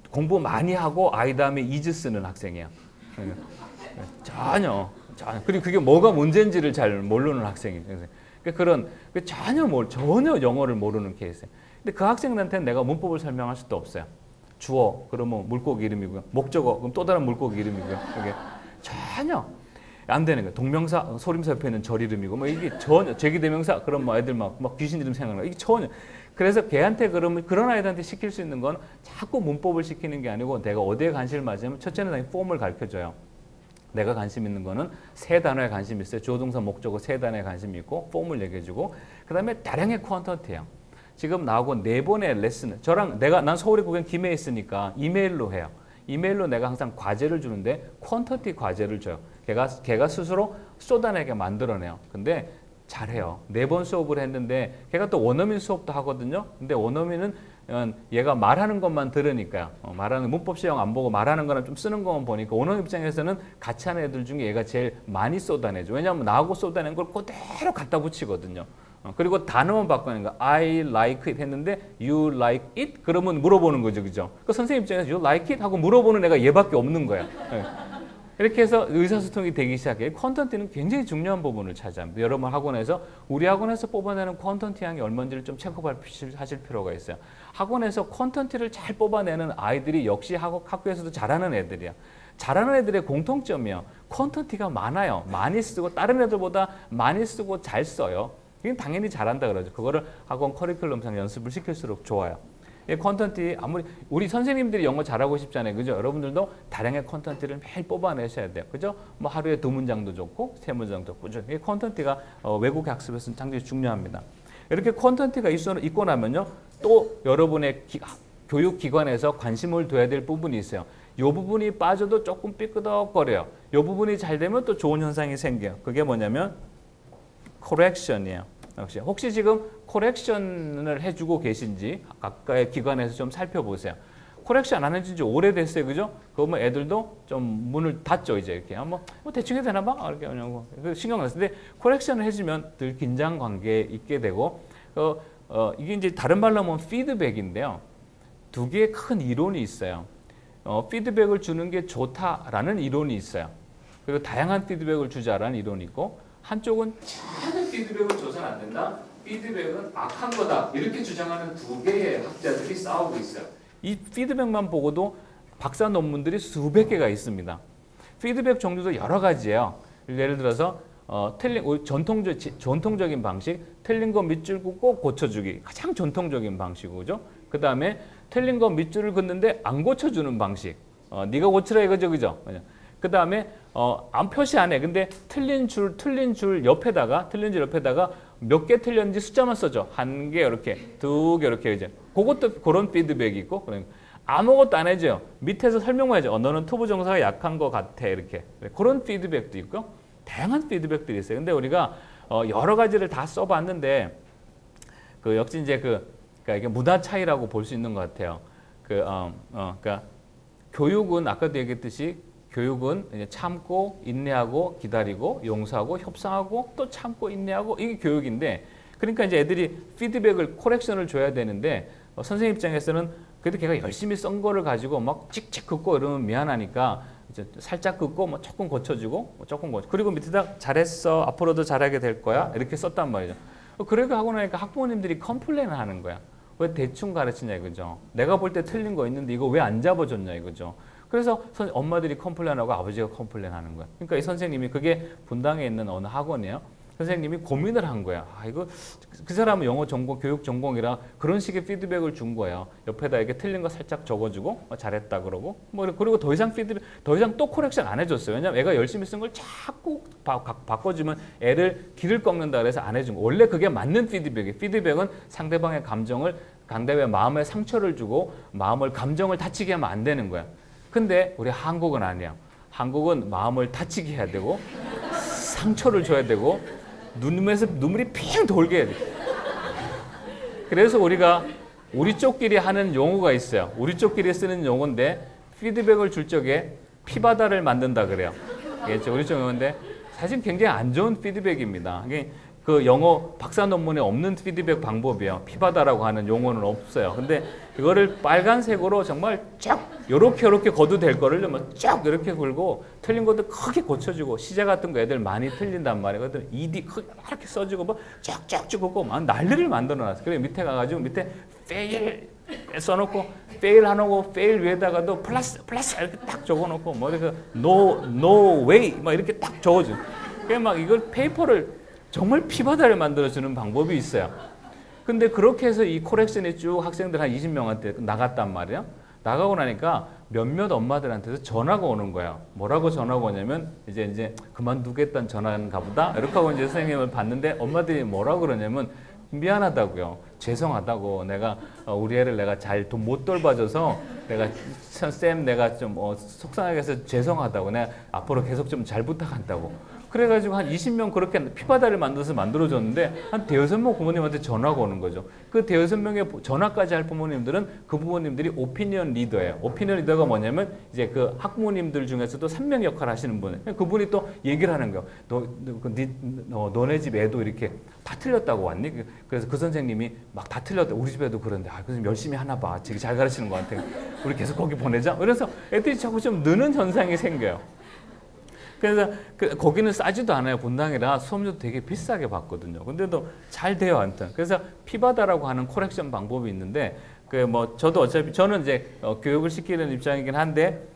공부 많이 하고 I 다음에 is 쓰는 학생이에요. 전혀. 그리고 그게 뭐가 문제인지를 잘 모르는 학생이에요. 그런 전혀 영어를 모르는 케이스예요. 근데 그 학생한테는 내가 문법을 설명할 수도 없어요. 주어 그러면 물고기 이름이고요. 목적어 그럼 또 다른 물고기 이름이고요. 이게 전혀 안 되는 거예요. 동명사 소림사 옆에 있는 절 이름이고 뭐 이게 전혀 제기대명사 그럼 뭐 애들 막 귀신 이름 생각나. 이게 전혀. 그래서 걔한테 그러면 그런 아이들한테 시킬 수 있는 건 자꾸 문법을 시키는 게 아니고 내가 어디에 관심을 가지면 첫째는 당연히 폼을 가르쳐줘요. 내가 관심 있는 거는 세 단어에 관심이 있어요. 주어동사 목적어 세 단어에 관심이 있고 폼을 얘기해주고 그다음에 다량의 콘텐츠예요. 지금 나하고 4번의 레슨을 난 서울에 구경 김해에 있으니까 이메일로 해요. 이메일로 내가 항상 과제를 주는데 콘텐츠 과제를 줘요. 걔가 스스로 쏟아내게 만들어내요. 근데 잘해요. 4번 수업을 했는데 걔가 또 원어민 수업도 하거든요. 근데 원어민은 얘가 말하는 것만 들으니까요. 말하는 문법 시험 안 보고 말하는 거랑 좀 쓰는 것만 보니까 원어민 입장에서는 같이 하는 애들 중에 얘가 제일 많이 쏟아내죠. 왜냐하면 나하고 쏟아낸 걸 그대로 갖다 붙이거든요. 그리고 단어만 바꾸는 거. I like it 했는데 you like it? 그러면 물어보는 거죠. 그죠? 그 선생님 입장에서 you like it? 하고 물어보는 애가 얘밖에 없는 거야. 이렇게 해서 의사소통이 되기 시작해요. 콘텐츠는 굉장히 중요한 부분을 차지합니다. 여러분 학원에서 우리 학원에서 뽑아내는 콘텐츠 양이 얼마인지를 좀 체크하실 필요가 있어요. 학원에서 콘텐츠를 잘 뽑아내는 아이들이 역시 학교에서도 잘하는 애들이야. 잘하는 애들의 공통점이요. 콘텐츠가 많아요. 많이 쓰고 다른 애들보다 많이 쓰고 잘 써요. 이건 당연히 잘한다 그러죠. 그거를 학원 커리큘럼상 연습을 시킬수록 좋아요. 콘텐츠 아무리 우리 선생님들이 영어 잘하고 싶잖아요. 그죠? 여러분들도 다량의 콘텐츠를 매일 뽑아내셔야 돼요. 그죠? 뭐 하루에 2문장도 좋고 3문장도 꾸준히. 이 콘텐츠가 외국 학습에서는 상당히 중요합니다. 이렇게 콘텐츠가 있고 나면요. 또 여러분의 교육기관에서 관심을 둬야 될 부분이 있어요. 이 부분이 빠져도 조금 삐끄덕거려요. 이 부분이 잘 되면 또 좋은 현상이 생겨요. 그게 뭐냐면 코렉션이에요. 혹시 지금 코렉션을 해주고 계신지 각각의 기관에서 좀 살펴보세요. 코렉션 안 해준 지 오래됐어요. 그죠? 그러면 애들도 좀 문을 닫죠. 이제 이렇게. 뭐 대충 해도 되나 봐? 이렇게 하냐고. 신경 안 쓰는데 코렉션을 해주면 늘 긴장 관계에 있게 되고 이게 이제 다른 말로 하면 피드백인데요. 두 개의 큰 이론이 있어요. 피드백을 주는 게 좋다라는 이론이 있어요. 그리고 다양한 피드백을 주자라는 이론이 있고 한쪽은 전혀 피드백을 줘서는 안 된다. 피드백은 악한 거다. 이렇게 주장하는 두 개의 학자들이 싸우고 있어요. 이 피드백만 보고도 박사 논문들이 수백 개가 있습니다. 피드백 종류도 여러 가지예요. 예를 들어서 전통적인 방식, 틀린 거 밑줄 긋고 고쳐주기. 가장 전통적인 방식이죠. 그 다음에 틀린 거 밑줄을 긋는데 안 고쳐주는 방식. 네가 고치라 이거죠. 그죠? 그 다음에 안 표시 안 해. 근데 틀린 줄 옆에다가 몇 개 틀렸는지 숫자만 써줘. 1개 이렇게, 2개 이렇게 이제. 그것도 그런 피드백이 있고, 아무것도 안 해줘요. 밑에서 설명만 해줘. 너는 투부 정사가 약한 것 같아. 이렇게. 그런 피드백도 있고, 다양한 피드백들이 있어요. 근데 우리가 여러 가지를 다 써봤는데, 역시 이제 그러니까 이게 문화 차이라고 볼 수 있는 것 같아요. 그러니까 교육은 아까도 얘기했듯이 교육은 이제 참고 인내하고 기다리고 용서하고 협상하고 또 참고 인내하고 이게 교육인데 그러니까 이제 애들이 피드백을 코렉션을 줘야 되는데 선생님 입장에서는 그래도 걔가 열심히 쓴 거를 가지고 막 찍찍 긋고 이러면 미안하니까 이제 살짝 긋고 뭐 조금 고쳐주고 조금 고쳐 그리고 밑에다 잘했어 앞으로도 잘하게 될 거야 이렇게 썼단 말이죠. 그렇게 하고 나니까 학부모님들이 컴플레인을 하는 거야. 왜 대충 가르치냐 이거죠. 내가 볼 때 틀린 거 있는데 이거 왜 안 잡아줬냐 이거죠. 그래서 엄마들이 컴플레인하고 아버지가 컴플레인하는 거야. 그러니까 이 선생님이 그게 분당에 있는 어느 학원이에요. 선생님이 고민을 한 거야. 아, 이거 그 사람은 영어 전공, 교육 전공이라 그런 식의 피드백을 준 거예요. 옆에다 이렇게 틀린 거 살짝 적어주고 잘했다 그러고 그리고 더 이상 또 코렉션 안 해줬어요. 왜냐면 애가 열심히 쓴 걸 자꾸 바꿔주면 애를 길을 꺾는다 그래서 안 해준 거. 원래 그게 맞는 피드백이에요. 피드백은 상대방의 상대방의 마음에 상처를 주고 감정을 다치게 하면 안 되는 거야. 근데 우리 한국은 아니야. 한국은 마음을 다치게 해야 되고 상처를 줘야 되고 눈에서 눈물이 핑 돌게 해야 돼. 그래서 우리 쪽끼리 하는 용어가 있어요. 우리 쪽끼리 쓰는 용어인데 피드백을 줄 적에 피바다를 만든다 그래요. 알겠죠? 우리 쪽 용어인데 사실 굉장히 안 좋은 피드백입니다. 그 영어 박사 논문에 없는 피드백 방법이에요. 피바다라고 하는 용어는 없어요. 근데 이거를 빨간색으로 정말 쫙 요렇게 거도 될 거를 쫙 이렇게 굴고 틀린 것도 크게 고쳐주고 시제 같은 거 애들 많이 틀린단 말이에요. 그것들 ED 크게 이렇게 써주고 뭐 쫙쫙 주고 막 난리를 만들어놨어. 그래 밑에 가가지고 밑에 fail 써놓고 fail 하고 fail 위에다가도 플러스 이렇게 딱 적어놓고 뭐 이렇게 no way 막 이렇게 딱 적어줘. 그래 막 이걸 페이퍼를 정말 피바다를 만들어주는 방법이 있어요. 근데 그렇게 해서 이 코렉션이 쭉 학생들 한 20명한테 나갔단 말이에요. 나가고 나니까 몇몇 엄마들한테서 전화가 오는 거예요. 뭐라고 전화가 오냐면 이제 그만두겠다는 전화인가 보다. 이렇게 하고 이제 선생님을 봤는데 엄마들이 뭐라고 그러냐면 미안하다고요. 죄송하다고. 우리 애를 내가 잘 돈 못 돌봐줘서 내가 좀 속상하게 해서 죄송하다고. 내가 앞으로 계속 좀 잘 부탁한다고. 그래가지고 한 20명 그렇게 피바다를 만들어줬는데 한 대여섯 명 부모님한테 전화가 오는 거죠. 그 대여섯 명의 전화까지 할 부모님들은 그 부모님들이 오피니언 리더예요. 오피니언 리더가 뭐냐면 이제 그 학부모님들 중에서도 3명 역할을 하시는 분. 그분이 또 얘기를 하는 거예요. 너네 집 애도 이렇게 다 틀렸다고 왔니? 그래서 그 선생님이 막 다 틀렸다. 우리 집 애도 그런데 선생님 열심히 하나 봐. 되게 잘 가르치는 것 같아. 우리 계속 거기 보내자. 그래서 애들이 자꾸 좀 느는 현상이 생겨요. 그래서 거기는 싸지도 않아요. 분당이라 수업료도 되게 비싸게 받거든요. 근데도 잘 돼요, 아무튼. 그래서 피바다라고 하는 코렉션 방법이 있는데 저도 어차피 저는 이제 교육을 시키는 입장이긴 한데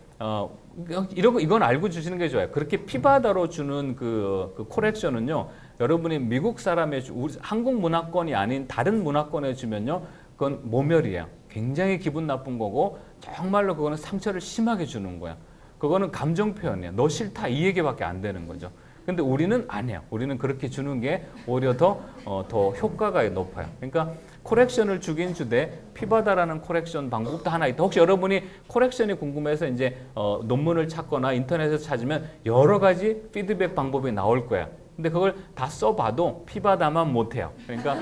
이건 알고 주시는 게 좋아요. 그렇게 피바다로 주는 그 코렉션은요. 여러분이 미국 사람의 한국 문화권이 아닌 다른 문화권에 주면요. 그건 모멸이에요. 굉장히 기분 나쁜 거고 정말로 그거는 상처를 심하게 주는 거야. 그거는 감정 표현이에요. 너 싫다 이 얘기밖에 안 되는 거죠. 근데 우리는 아니에요. 우리는 그렇게 주는 게 오히려 더 효과가 높아요. 그러니까 코렉션을 주긴 주되 피바다라는 코렉션 방법도 하나 있다. 혹시 여러분이 코렉션이 궁금해서 이제 논문을 찾거나 인터넷에서 찾으면 여러 가지 피드백 방법이 나올 거야. 근데 그걸 다 써봐도 피바다만 못해요. 그러니까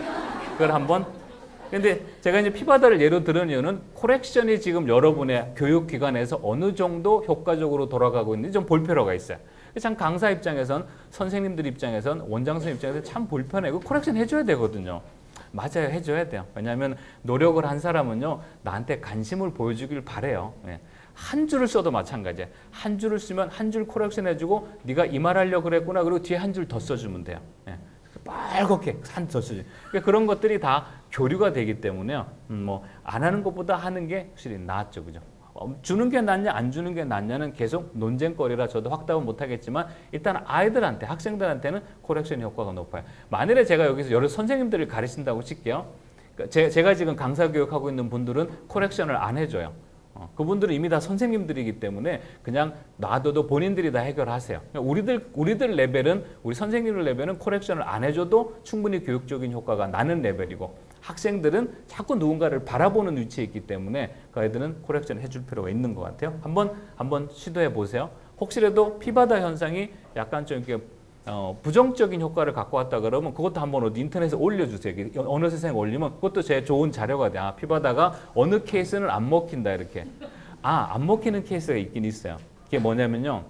그걸 한번 근데 제가 이제 피바다를 예로 들은 이유는 코렉션이 지금 여러분의 교육기관에서 어느 정도 효과적으로 돌아가고 있는지 좀 볼 필요가 있어요. 참 강사 입장에선 선생님들 입장에선 원장 선생님 입장에서 참 불편해. 코렉션 해줘야 되거든요. 맞아요. 해줘야 돼요. 왜냐하면 노력을 한 사람은요. 나한테 관심을 보여주길 바래요. 예. 한 줄을 써도 마찬가지예요. 한 줄을 쓰면 한 줄 코렉션 해주고 네가 이 말 하려고 그랬구나. 그리고 뒤에 한 줄 더 써주면 돼요. 예. 빨갛게 한 더 써주죠. 그러니까 그런 것들이 다 교류가 되기 때문에요. 안 하는 것보다 하는 게 확실히 낫죠. 그죠? 주는 게 낫냐 안 주는 게 낫냐는 계속 논쟁거리라 저도 확답은 못하겠지만 일단 아이들한테 학생들한테는 코렉션 효과가 높아요. 만일에 제가 여기서 여러 선생님들을 가르친다고 칠게요. 제가 지금 강사 교육하고 있는 분들은 코렉션을 안 해줘요. 그분들은 이미 다 선생님들이기 때문에 그냥 놔둬도 본인들이 다 해결하세요. 우리들 레벨은 우리 선생님들 레벨은 코렉션을 안 해줘도 충분히 교육적인 효과가 나는 레벨이고 학생들은 자꾸 누군가를 바라보는 위치에 있기 때문에 그 아이들은 코렉션을 해줄 필요가 있는 것 같아요. 한번 시도해 보세요. 혹시라도 피바다 현상이 약간 좀 이렇게 부정적인 효과를 갖고 왔다 그러면 그것도 한번 어디 인터넷에 올려주세요. 어느 세상에 올리면 그것도 제 좋은 자료가 돼. 피바다가 어느 케이스는 안 먹힌다 이렇게. 안 먹히는 케이스가 있긴 있어요. 그게 뭐냐면요.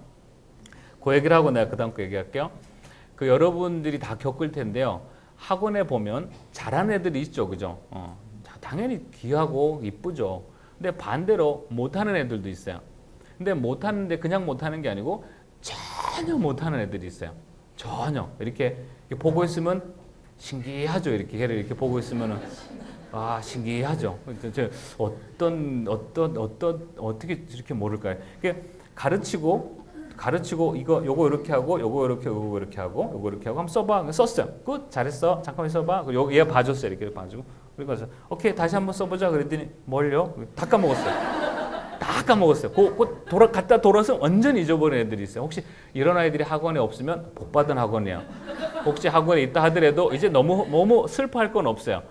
그 얘기를 하고 내가 그 다음 거 얘기할게요. 여러분들이 다 겪을 텐데요. 학원에 보면 잘하는 애들이 있죠. 그죠? 당연히 귀하고 이쁘죠. 근데 반대로 못하는 애들도 있어요. 근데 못하는데 그냥 못하는 게 아니고 전혀 못하는 애들이 있어요. 전혀 이렇게 보고 있으면 신기하죠. 이렇게 걔를 이렇게 보고 있으면은 신기하죠. 어떻게 이렇게 모를까요? 가르치고 가르치고 요거 이렇게 하고 요거 이렇게 요거 이렇게 하고 요거 이렇게 하고 한번 써봐. 썼어요. 굿 잘했어. 잠깐만 써봐. 그리고 얘가 봐줬어요. 이렇게 봐주고 그리고 오케이 다시 한번 써보자. 그랬더니 뭘요? 다 까먹었어요. 다 까먹었어요. 갖다 돌아서 완전 잊어버린 애들이 있어요. 혹시 이런 아이들이 학원에 없으면 복 받은 학원이에요. 혹시 학원에 있다 하더라도 이제 너무 슬퍼할 건 없어요.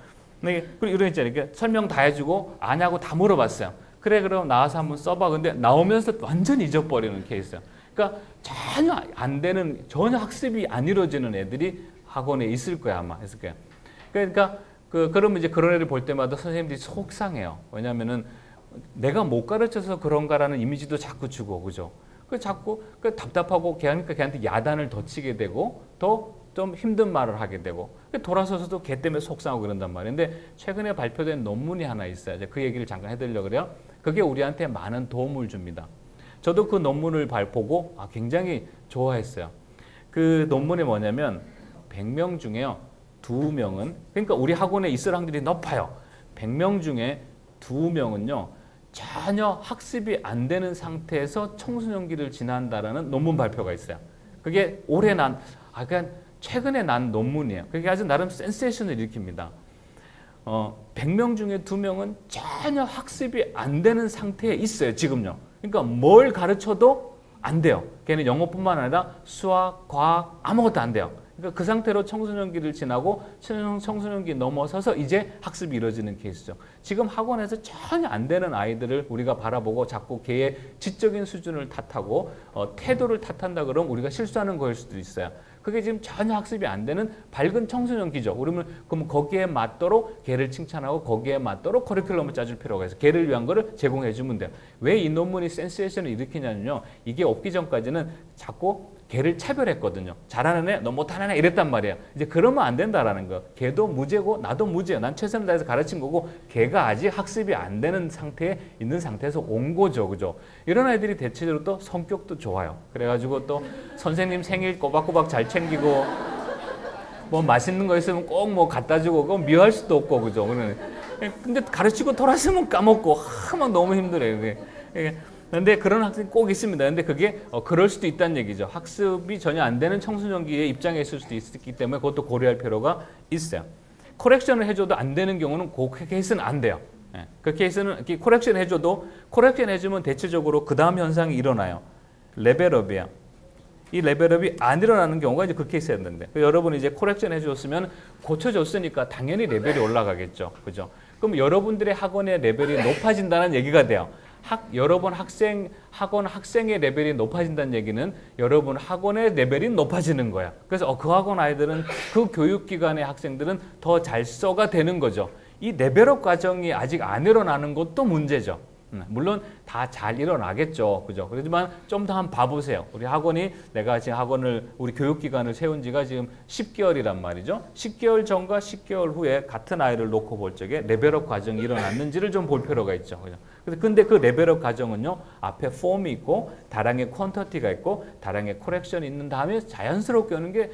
그리고 이런 있잖아요. 이렇게 설명 다 해주고 아냐고 다 물어봤어요. 그래 그럼 나와서 한번 써봐. 근데 나오면서 완전 잊어버리는 케이스예요. 그러니까 전혀 안 되는 전혀 학습이 안 이루어지는 애들이 학원에 있을 거야 아마 있을 거야. 그러니까 그러면 이제 그런 애를 볼 때마다 선생님들이 속상해요. 왜냐하면은 내가 못 가르쳐서 그런가라는 이미지도 자꾸 주고 그죠. 자꾸 답답하고 걔한테 야단을 더 치게 되고 더 좀 힘든 말을 하게 되고 돌아서서도 걔 때문에 속상하고 그런단 말이에요. 근데 최근에 발표된 논문이 하나 있어요. 그 얘기를 잠깐 해드리려고 그래요. 그게 우리한테 많은 도움을 줍니다. 저도 그 논문을 보고 굉장히 좋아했어요. 그 논문이 뭐냐면 100명 중에요. 2명은 그러니까 우리 학원에 있을 확률이 높아요. 100명 중에 2명은요. 전혀 학습이 안 되는 상태에서 청소년기를 지난다라는 논문 발표가 있어요. 그게 올해 그냥 최근에 난 논문이에요. 그게 아주 나름 센세이션을 일으킵니다. 100명 중에 2명은 전혀 학습이 안 되는 상태에 있어요. 지금요. 그러니까 뭘 가르쳐도 안 돼요. 걔는 영어뿐만 아니라 수학, 과학 아무것도 안 돼요. 그러니까 그 상태로 청소년기를 지나고 청소년기 넘어서서 이제 학습이 이루어지는 케이스죠. 지금 학원에서 전혀 안 되는 아이들을 우리가 바라보고 자꾸 걔의 지적인 수준을 탓하고 태도를 탓한다 그러면 우리가 실수하는 거일 수도 있어요. 그게 지금 전혀 학습이 안 되는 밝은 청소년기죠. 그러면 거기에 맞도록 걔를 칭찬하고 거기에 맞도록 커리큘럼을 짜줄 필요가 있어요. 걔를 위한 거를 제공해 주면 돼요. 왜 이 논문이 센세이션을 일으키냐면요. 이게 없기 전까지는 자꾸 걔를 차별했거든요. 잘하는 애, 너 못하는 애 이랬단 말이에요. 이제 그러면 안 된다라는 거예요. 걔도 무죄고 나도 무죄예요. 난 최선을 다해서 가르친 거고 걔가 아직 학습이 안 되는 상태에 있는 상태에서 온 거죠. 그죠? 이런 아이들이 대체적으로 또 성격도 좋아요. 그래가지고 또 선생님 생일 꼬박꼬박 잘 챙기고 뭐 맛있는 거 있으면 꼭 뭐 갖다 주고 그건 미워할 수도 없고 그죠? 근데 가르치고 돌아서면 까먹고 막 너무 힘들어요. 그게. 근데 그런 학생이 꼭 있습니다. 근데 그게 그럴 수도 있다는 얘기죠. 학습이 전혀 안 되는 청소년기의 입장에 있을 수도 있기 때문에 그것도 고려할 필요가 있어요. 코렉션을 해줘도 안 되는 경우는 그 케이스는 안 돼요. 그 케이스는 코렉션 해줘도 코렉션 해주면 대체적으로 그 다음 현상이 일어나요. 레벨업이에요. 이 레벨업이 안 일어나는 경우가 이제 그 케이스였는데 여러분이 이제 코렉션 해줬으면 고쳐줬으니까 당연히 레벨이 올라가겠죠. 그죠? 그럼 여러분들의 학원의 레벨이 높아진다는 얘기가 돼요. 여러분 학원 학생의 레벨이 높아진다는 얘기는 여러분 학원의 레벨이 높아지는 거야. 그래서 그 학원 아이들은 그 교육기관의 학생들은 더 잘 써가 되는 거죠. 이 레벨업 과정이 아직 안 일어나는 것도 문제죠. 물론 다 잘 일어나겠죠. 그죠? 그렇지만 좀 더 한번 봐보세요. 우리 학원이 내가 지금 우리 교육기관을 세운 지가 지금 10개월이란 말이죠. 10개월 전과 10개월 후에 같은 아이를 놓고 볼 적에 레벨업 과정이 일어났는지를 좀 볼 필요가 있죠. 그죠? 근데 그 레벨업 과정은요. 앞에 폼이 있고 다량의 퀀터티가 있고 다량의 코렉션이 있는 다음에 자연스럽게 오는 게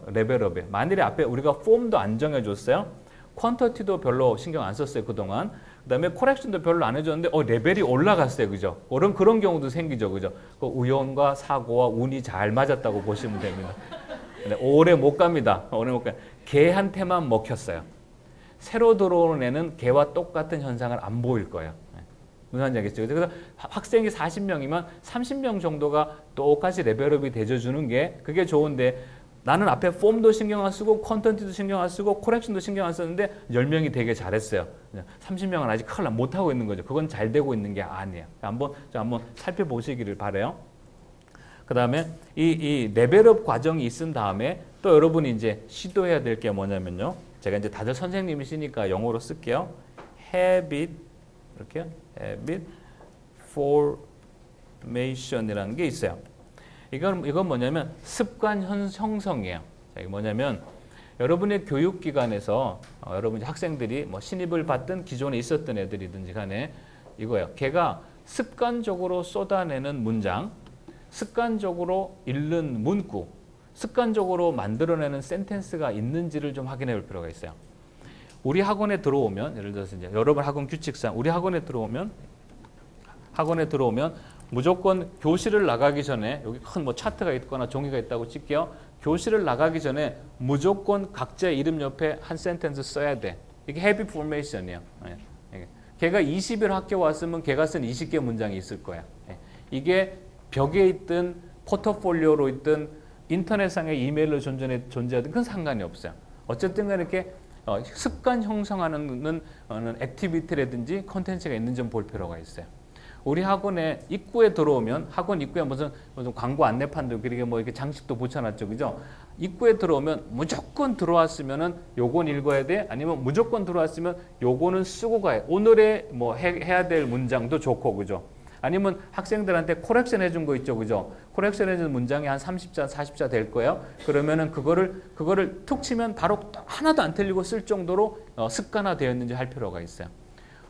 레벨업이에요. 만일에 앞에 우리가 폼도 안 정해줬어요. 퀀터티도 별로 신경 안 썼어요. 그동안. 그다음에 코렉션도 별로 안 해줬는데 레벨이 올라갔어요. 그죠? 그런 경우도 생기죠. 그죠? 그 우연과 사고와 운이 잘 맞았다고 보시면 됩니다. 근데 오래 못 갑니다. 오래 못 가요. 걔한테만 먹혔어요. 새로 들어오는 애는 걔와 똑같은 현상을 안 보일 거예요. 무슨 말인지 알겠죠? 그래서 학생이 40명이면 30명 정도가 똑같이 레벨업이 되어주는 게 그게 좋은데 나는 앞에 폼도 신경 안 쓰고 컨텐츠도 신경 안 쓰고 코렉션도 신경 안 썼는데 10명이 되게 잘했어요. 30명은 아직 큰일 못하고 있는 거죠. 그건 잘 되고 있는 게 아니에요. 한번 살펴보시기를 바라요. 그 다음에 이 레벨업 과정이 있은 다음에 또 여러분이 이제 시도해야 될 게 뭐냐면요. 제가 이제 다들 선생님이시니까 영어로 쓸게요. habit 이렇게요. habit formation이라는 게 있어요. 이건 뭐냐면 습관 형성이에요. 자, 이게 뭐냐면 여러분의 교육기관에서 여러분 학생들이 뭐 신입을 받든 기존에 있었던 애들이든지 간에 이거예요. 걔가 습관적으로 쏟아내는 문장, 습관적으로 읽는 문구, 습관적으로 만들어내는 센텐스가 있는지를 좀 확인해 볼 필요가 있어요. 우리 학원에 들어오면 예를 들어서 이제 여러분 학원 규칙상 우리 학원에 들어오면 무조건 교실을 나가기 전에 여기 큰 뭐 차트가 있거나 종이가 있다고 칠게요. 교실을 나가기 전에 무조건 각자의 이름 옆에 한 센텐스 써야 돼. 이게 헤비 포메이션이에요. 걔가 20일 학교 왔으면 걔가 쓴 20개 문장이 있을 거야. 이게 벽에 있든 포트폴리오로 있든 인터넷상의 이메일로 존재하든 그건 상관이 없어요. 어쨌든 간에 이렇게 습관 형성하는 액티비티라든지 콘텐츠가 있는지 좀 볼 필요가 있어요. 우리 학원에 입구에 들어오면 학원 입구에 무슨 광고 안내판도 그리고 뭐 이렇게 장식도 붙여놨죠, 그죠? 입구에 들어오면 무조건 들어왔으면은 요건 읽어야 돼, 아니면 무조건 들어왔으면 요거는 쓰고 가야. 오늘의 뭐 해야 될 문장도 좋고, 그죠? 아니면 학생들한테 코렉션 해준 거 있죠, 그죠? 코렉션 해준 문장이 한 30자, 40자 될 거예요. 그러면은 그거를 툭 치면 바로 하나도 안 틀리고 쓸 정도로 습관화되었는지 할 필요가 있어요.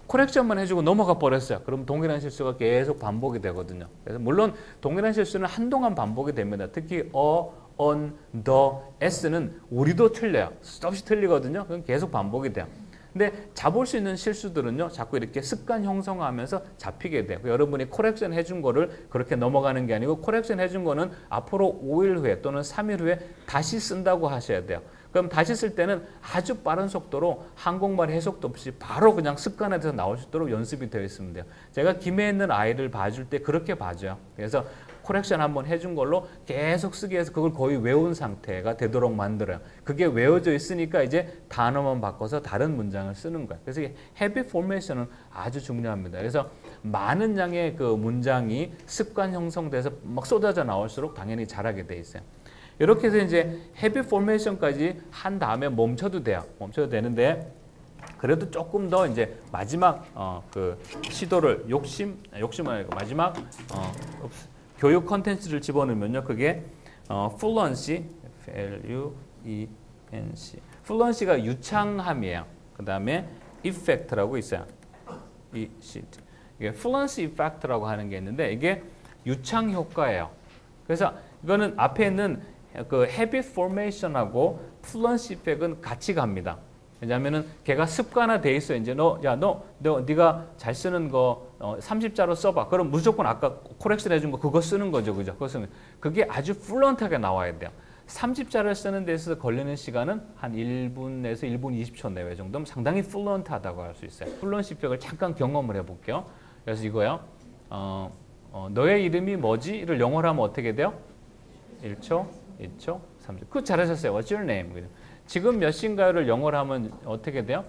코렉션만 해주고 넘어가 버렸어요. 그럼 동일한 실수가 계속 반복이 되거든요. 그래서 물론 동일한 실수는 한동안 반복이 됩니다. 특히 on, the, s는 우리도 틀려요. 수없이 틀리거든요. 그건 계속 반복이 돼요. 근데 잡을 수 있는 실수들은요, 자꾸 이렇게 습관 형성하면서 잡히게 돼요. 여러분이 코렉션 해준 거를 그렇게 넘어가는 게 아니고, 코렉션 해준 거는 앞으로 5일 후에 또는 3일 후에 다시 쓴다고 하셔야 돼요. 그럼 다시 쓸 때는 아주 빠른 속도로 한국말 해석도 없이 바로 그냥 습관화돼서 나올 수 있도록 연습이 되어 있으면 돼요. 제가 김해에 있는 아이를 봐줄 때 그렇게 봐줘요. 그래서 코렉션 한번 해준 걸로 계속 쓰게 해서 그걸 거의 외운 상태가 되도록 만들어요. 그게 외워져 있으니까 이제 단어만 바꿔서 다른 문장을 쓰는 거예요. 그래서 이 헤비 포메이션은 아주 중요합니다. 그래서 많은 양의 그 문장이 습관 형성돼서 막 쏟아져 나올수록 당연히 잘하게 돼 있어요. 이렇게 해서 이제 헤비 포메이션까지 한 다음에 멈춰도 돼요. 멈춰도 되는데, 그래도 조금 더 이제 마지막 그 시도를 욕심을 아니고 마지막 교육 컨텐츠를 집어넣으면요, 그게 fluency, F-L-U-E-N-C, fluency가 유창함이에요. 그 다음에 effect라고 있어요. 이게 fluency effect라고 하는 게 있는데, 이게 유창 효과예요. 그래서 이거는 앞에 있는 그 habit formation하고 fluency effect은 같이 갑니다. 왜냐하면은 걔가 습관화돼 있어. 이제 네가 잘 쓰는 거 30자로 써봐. 그럼 무조건 아까 코렉션 해준 거 그거 쓰는 거죠, 그죠? 그게 아주 플루언트하게 나와야 돼요. 30자를 쓰는 데 있어서 걸리는 시간은 한 1분에서 1분 20초 내외 정도면 상당히 플루언트하다고 할 수 있어요. 플루언시 effect을 잠깐 경험을 해볼게요. 그래서 이거요. 너의 이름이 뭐지?를 영어로 하면 어떻게 돼요? 1초, 2초, 3초. 그거 잘하셨어요. What's your name? 지금 몇 시인가요를 영어로 하면 어떻게 돼요?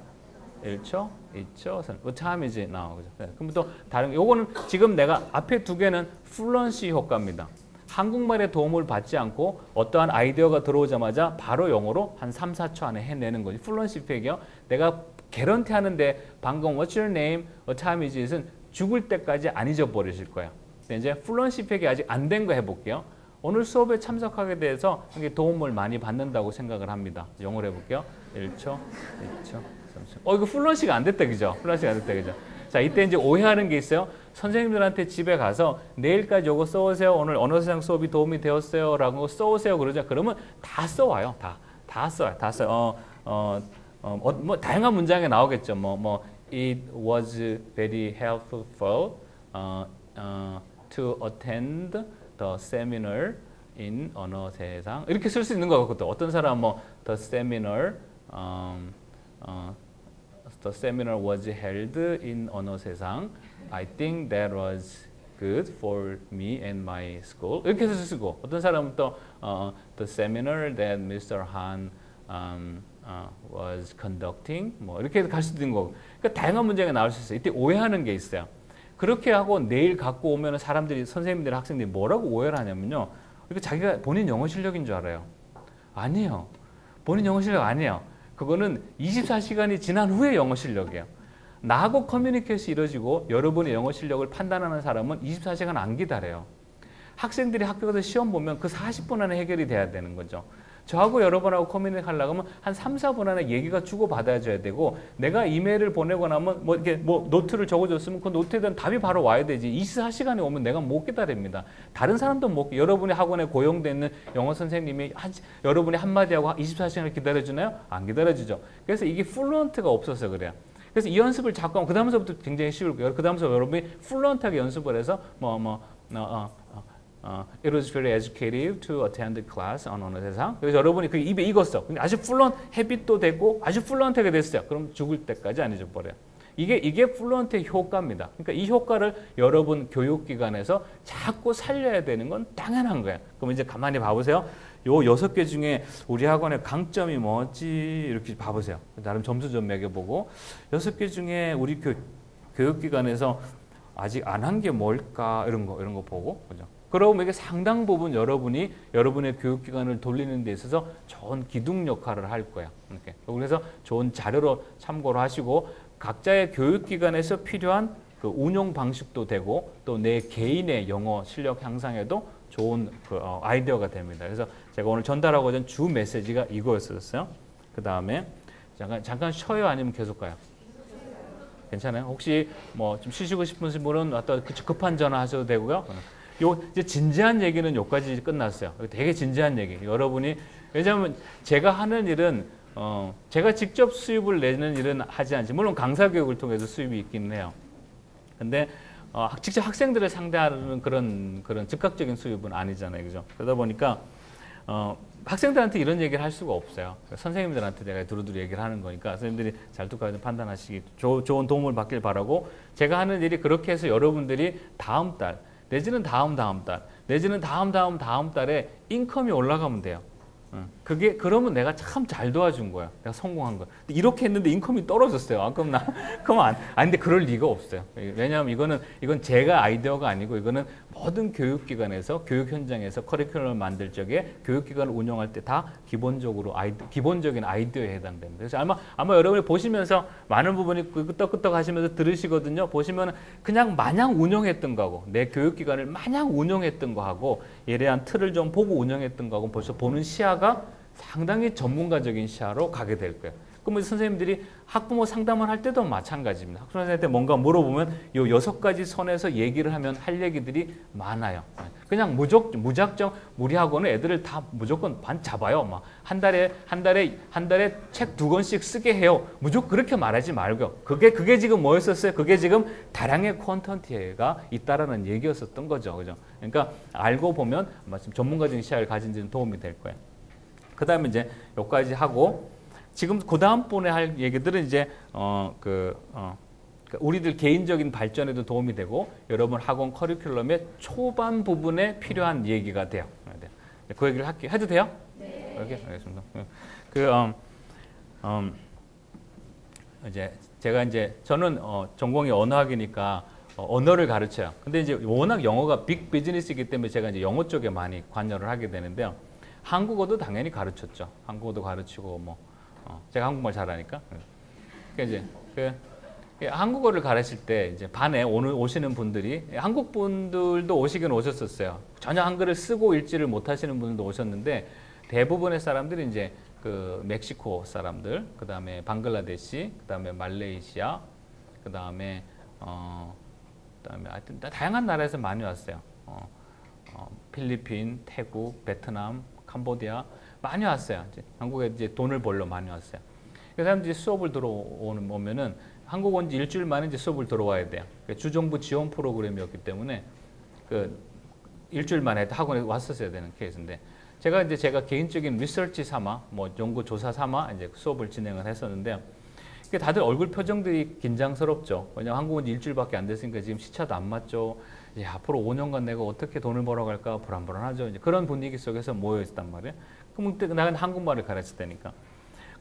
1초, 2초, 3초. What time is it now? 그럼 또 다른, 요거는 지금 내가 앞에 두 개는 플루언시 효과입니다. 한국말의 도움을 받지 않고 어떠한 아이디어가 들어오자마자 바로 영어로 한 3, 4초 안에 해내는 거지. 플루언시 effect이요. 내가 개런티 하는데 방금 What's your name? What time is it은 죽을 때까지 안 잊어버리실 거예요. 이제 플루언시 effec이 아직 안 된 거 해볼게요. 오늘 수업에 참석하게 돼서 도움을 많이 받는다고 생각을 합니다. 영어로 해볼게요. 1초, 2초, 3초. 이거 플루언시가 안 됐다, 그죠? 플루언시가 안 됐다, 그죠? 자, 이때 이제 오해하는 게 있어요. 선생님들한테 집에 가서 내일까지 요거 써오세요. 오늘 언어세상 수업이 도움이 되었어요. 라고 써오세요. 그러자. 그러면 다 써와요. 다 써요. 다 써요. 뭐, 다양한 문장에 나오겠죠. It was very helpful to attend the seminar in 언어세상. 이렇게 쓸 수 있는 거거든요. 어떤 사람은 the seminar was held in 언어세상. I think that was good for me and my school. 이렇게 해서 쓰고, 어떤 사람은 또 the seminar that Mr. Han was conducting, 뭐 이렇게 갈 수도 있는 거고. 그러니까 다양한 문장이 나올 수 있어요. 이때 오해하는 게 있어요. 그렇게 하고 내일 갖고 오면 사람들이, 선생님들, 학생들이 뭐라고 오해를 하냐면요, 이렇게 자기가 본인 영어 실력인 줄 알아요. 아니에요. 본인 영어 실력 아니에요. 그거는 24시간이 지난 후에 영어 실력이에요. 나하고 커뮤니케이션이 이루어지고 여러분의 영어 실력을 판단하는 사람은 24시간 안 기다려요. 학생들이 학교 가서 시험 보면 그 40분 안에 해결이 돼야 되는 거죠. 저하고 여러분하고 커뮤니케이션 하려고 하면 한 3, 4분 안에 얘기가 주고받아줘야 되고, 내가 이메일을 보내고 나면 이렇게 노트를 적어줬으면 그 노트에 대한 답이 바로 와야 되지. 24시간이 오면 내가 못 기다립니다. 다른 사람도 못, 여러분이 학원에 고용돼 있는 영어 선생님이 여러분이 한마디 하고 24시간을 기다려주나요? 안 기다려주죠. 그래서 이게 플루언트가 없어서 그래요. 그래서 이 연습을 자꾸 하면 그 다음서부터 굉장히 쉬울 거예요. 그 다음서 여러분이 플루언트하게 연습을 해서 It was very educative to attend the class on 어느 세상. 그래서 여러분이 그 입에 익었어. 근데 아주 플루언트 헤빗도 되고 아주 플루언트가 됐어요. 그럼 죽을 때까지 안 잊어버려요. 이게 플루언트의 효과입니다. 그러니까 이 효과를 여러분 교육기관에서 자꾸 살려야 되는 건 당연한 거예요. 그럼 이제 가만히 봐보세요. 요 6개 중에 우리 학원의 강점이 뭐지? 이렇게 봐보세요. 나름 점수 좀 매겨보고 6개 중에 우리 교육기관에서 아직 안 한 게 뭘까? 이런 거 보고, 그죠? 그러면 이게 상당 부분 여러분이 여러분의 교육기관을 돌리는 데 있어서 좋은 기둥 역할을 할 거예요. 이렇게. 그래서 좋은 자료로 참고를 하시고 각자의 교육기관에서 필요한 그 운용 방식도 되고 또 내 개인의 영어 실력 향상에도 좋은 아이디어가 됩니다. 그래서 제가 오늘 전달하고자 하는 주 메시지가 이거였었어요. 그 다음에 잠깐 쉬어요? 아니면 계속 가요? 괜찮아요? 혹시 뭐 좀 쉬시고 싶으신 분은 왔다 급한 전화 하셔도 되고요. 요 이제 진지한 얘기는 여기까지 끝났어요. 되게 진지한 얘기. 여러분이 왜냐하면 제가 하는 일은 제가 직접 수입을 내는 일은 하지 않지. 물론 강사 교육을 통해서 수입이 있긴 해요. 근데 직접 학생들을 상대하는 그런 즉각적인 수입은 아니잖아요, 그죠? 그러다 보니까 학생들한테 이런 얘기를 할 수가 없어요. 선생님들한테 내가 두루두루 얘기를 하는 거니까 선생님들이 잘 듣고 판단하시기 좋은 도움을 받길 바라고 제가 하는 일이 그렇게 해서 여러분들이 다음 달 내지는 다음 달 내지는 다음 달에 인컴이 올라가면 돼요. 그러면 내가 참 잘 도와준 거야. 내가 성공한 거야. 이렇게 했는데 인컴이 떨어졌어요. 그럼 근데 그럴 리가 없어요. 왜냐하면 이건 제가 아이디어가 아니고 이거는 모든 교육기관에서 교육 현장에서 커리큘럼을 만들 적에 교육기관을 운영할 때 다 기본적인 아이디어에 해당됩니다. 그래서 아마 여러분이 보시면서 많은 부분이 끄떡끄떡 하시면서 들으시거든요. 보시면 그냥 마냥 운영했던 거하고 내 교육기관을 마냥 운영했던 거하고 얘에 대한 틀을 좀 보고 운영했던 거하고 벌써 보는 시야가 상당히 전문가적인 시야로 가게 될 거예요. 그럼 선생님들이 학부모 상담을 할 때도 마찬가지입니다. 학부모 선생님한테 뭔가 물어보면 이 6가지 선에서 얘기를 하면 할 얘기들이 많아요. 그냥 무작정 우리 학원은 애들을 다 무조건 반 잡아요. 막 한 달에 책 2권씩 쓰게 해요. 무조건 그렇게 말하지 말고 그게 지금 뭐였었어요? 그게 지금 다량의 콘텐츠가 있다라는 얘기였었던 거죠. 그죠? 그러니까 알고 보면 마침 전문가적인 시야를 가진 데는 도움이 될 거예요. 그 다음에 이제 여기까지 하고 지금 그 다음번에 할 얘기들은 이제 우리들 개인적인 발전에도 도움이 되고 여러분 학원 커리큘럼의 초반 부분에 필요한 얘기가 돼요. 그 얘기를 해도 돼요? 네. 이렇게 알겠습니다. 저는 전공이 언어학이니까 언어를 가르쳐요. 근데 이제 워낙 영어가 빅 비즈니스이기 때문에 제가 이제 영어 쪽에 많이 관여를 하게 되는데요. 한국어도 당연히 가르쳤죠. 한국어도 가르치고 제가 한국말 잘하니까. 그러니까 이제 한국어를 가르칠 때 이제 반에 오늘 오시는 분들이 한국 분들도 오시긴 오셨었어요. 전혀 한글을 쓰고 읽지를 못하시는 분들도 오셨는데 대부분의 사람들이 이제 멕시코 사람들, 그 다음에 방글라데시, 그 다음에 말레이시아, 그 다음에 하여튼 다양한 나라에서 많이 왔어요. 필리핀, 태국, 베트남, 캄보디아 많이 왔어요. 한국에 이제 돈을 벌러 많이 왔어요. 그 사람들이 수업을 들어오면은 한국 온 지 일주일 만에 이제 수업을 들어와야 돼요. 주정부 지원 프로그램이었기 때문에 일주일 만에 학원에 왔었어야 되는 케이스인데 제가 개인적인 리서치 삼아 연구 조사 삼아 이제 수업을 진행을 했었는데요. 다들 얼굴 표정들이 긴장스럽죠. 왜냐하면 한국 온 지 일주일밖에 안 됐으니까 지금 시차도 안 맞죠. 앞으로 5년간 내가 어떻게 돈을 벌어갈까 불안불안하죠. 이제 그런 분위기 속에서 모여 있단 말이에요. 그럼 나는 한국말을 가르칠 때니까.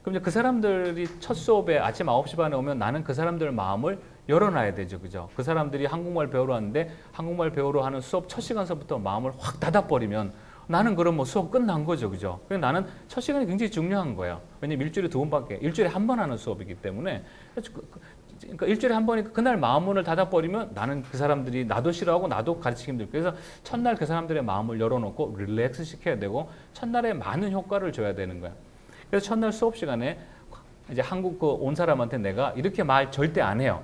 그럼 이제 그 사람들이 첫 수업에 아침 9시 반에 오면 나는 그 사람들 마음을 열어놔야 되죠. 그죠? 그 사람들이 한국말 배우러 왔는데 한국말 배우러 하는 수업 첫 시간서부터 마음을 확 닫아버리면 나는 그럼 수업 끝난 거죠. 그죠? 그래서 나는 첫 시간이 굉장히 중요한 거예요. 왜냐면 일주일에 한 번 하는 수업이기 때문에. 그러니까 일주일에 한 번이니까 그날 마음문을 닫아버리면 나는 그 사람들이 나도 싫어하고 나도 가르치기 힘들고 그래서 첫날 그 사람들의 마음을 열어놓고 릴렉스 시켜야 되고 첫날에 많은 효과를 줘야 되는 거야. 그래서 첫날 수업 시간에 이제 한국 온 사람한테 내가 이렇게 말 절대 안 해요.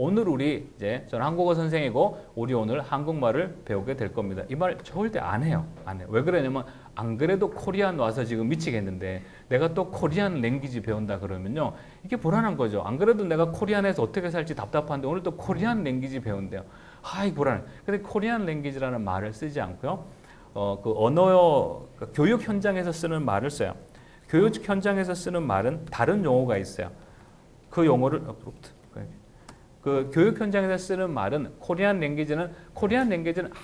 오늘 우리 저는 한국어 선생이고 우리 오늘 한국말을 배우게 될 겁니다. 이 말 절대 안 해요. 안 해요. 왜 그러냐면 안 그래도 코리안 와서 지금 미치겠는데 내가 또 코리안 랭귀지 배운다 그러면요. 이게 불안한 거죠. 안 그래도 내가 코리안에서 어떻게 살지 답답한데 오늘 또 코리안 랭귀지 배운대요. 아이 불안해. 근데 코리안 랭귀지라는 말을 쓰지 않고요. 그 언어 교육 현장에서 쓰는 말을 써요. 교육 현장에서 쓰는 말은 다른 용어가 있어요. 그 용어를 그 교육 현장에서 쓰는 말은 코리안 랭귀지는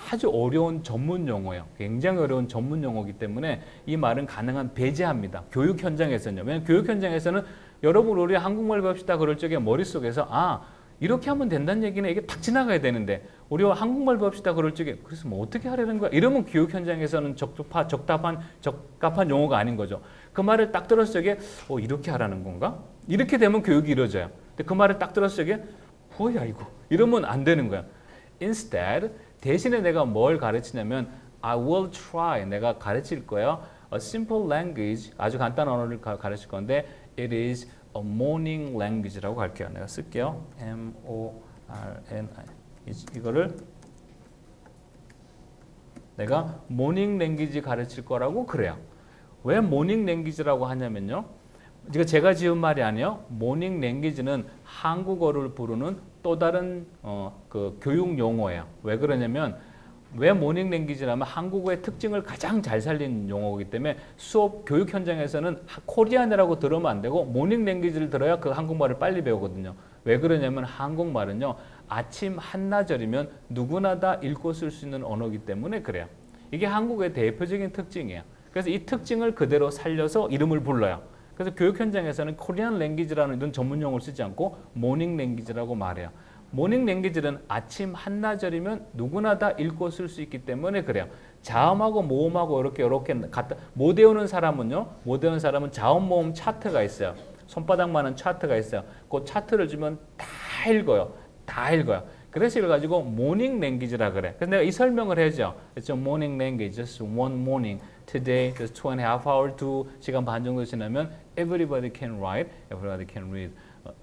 아주 어려운 전문 용어예요. 굉장히 어려운 전문 용어이기 때문에 이 말은 가능한 배제합니다. 교육 현장에서는요. 왜냐하면 교육 현장에서는 여러분 우리 한국말 배웁시다 그럴 적에 머릿속에서 이렇게 하면 된다는 얘기는 이게 탁 지나가야 되는데 우리가 한국말 배웁시다 그럴 적에 그래서 뭐 어떻게 하려는 거야? 이러면 교육 현장에서는 적합한 용어가 아닌 거죠. 그 말을 딱 들었을 적에 이렇게 하라는 건가? 이렇게 되면 교육이 이루어져요. 근데 그 말을 딱 들었을 적에 뭐야 이거? 이러면 안 되는 거야. Instead, 대신에 내가 뭘 가르치냐면 I will try, 내가 가르칠 거예요. A simple language, 아주 간단한 언어를 가르칠 건데 it is a morning language라고 할게요. 내가 쓸게요. M-O-R-N-I 이거를 내가 morning language 가르칠 거라고 그래요. 왜 morning language라고 하냐면요. 제가 지은 말이 아니에요. 모닝 랭귀지는 한국어를 부르는 또 다른 그 교육 용어예요. 왜 그러냐면 왜 모닝 랭귀지라면 한국어의 특징을 가장 잘 살린 용어이기 때문에 수업 교육 현장에서는 코리안이라고 들으면 안 되고 모닝 랭귀지를 들어야 그 한국말을 빨리 배우거든요. 왜 그러냐면 한국말은요. 아침 한나절이면 누구나 다 읽고 쓸 수 있는 언어이기 때문에 그래요. 이게 한국의 대표적인 특징이에요. 그래서 이 특징을 그대로 살려서 이름을 불러요. 그래서 교육 현장에서는 코리안 랭귀지라는 이런 전문 용어를 쓰지 않고 모닝 랭귀지라고 말해요. 모닝 랭귀지는 아침 한나절이면 누구나 다 읽고 쓸 수 있기 때문에 그래요. 자음하고 모음하고 이렇게 갖다 못 외우는 사람은요. 못 외우는 사람은 자음 모음 차트가 있어요. 손바닥만한 차트가 있어요. 그 차트를 주면 다 읽어요. 다 읽어요. 그래서 이걸 가지고 모닝 랭귀지라 그래. 그래서 내가 이 설명을 해줘. It's a morning language, just one morning. Today, just 2.5 hours, 2시간 반 정도 지나면 everybody can write, everybody can read.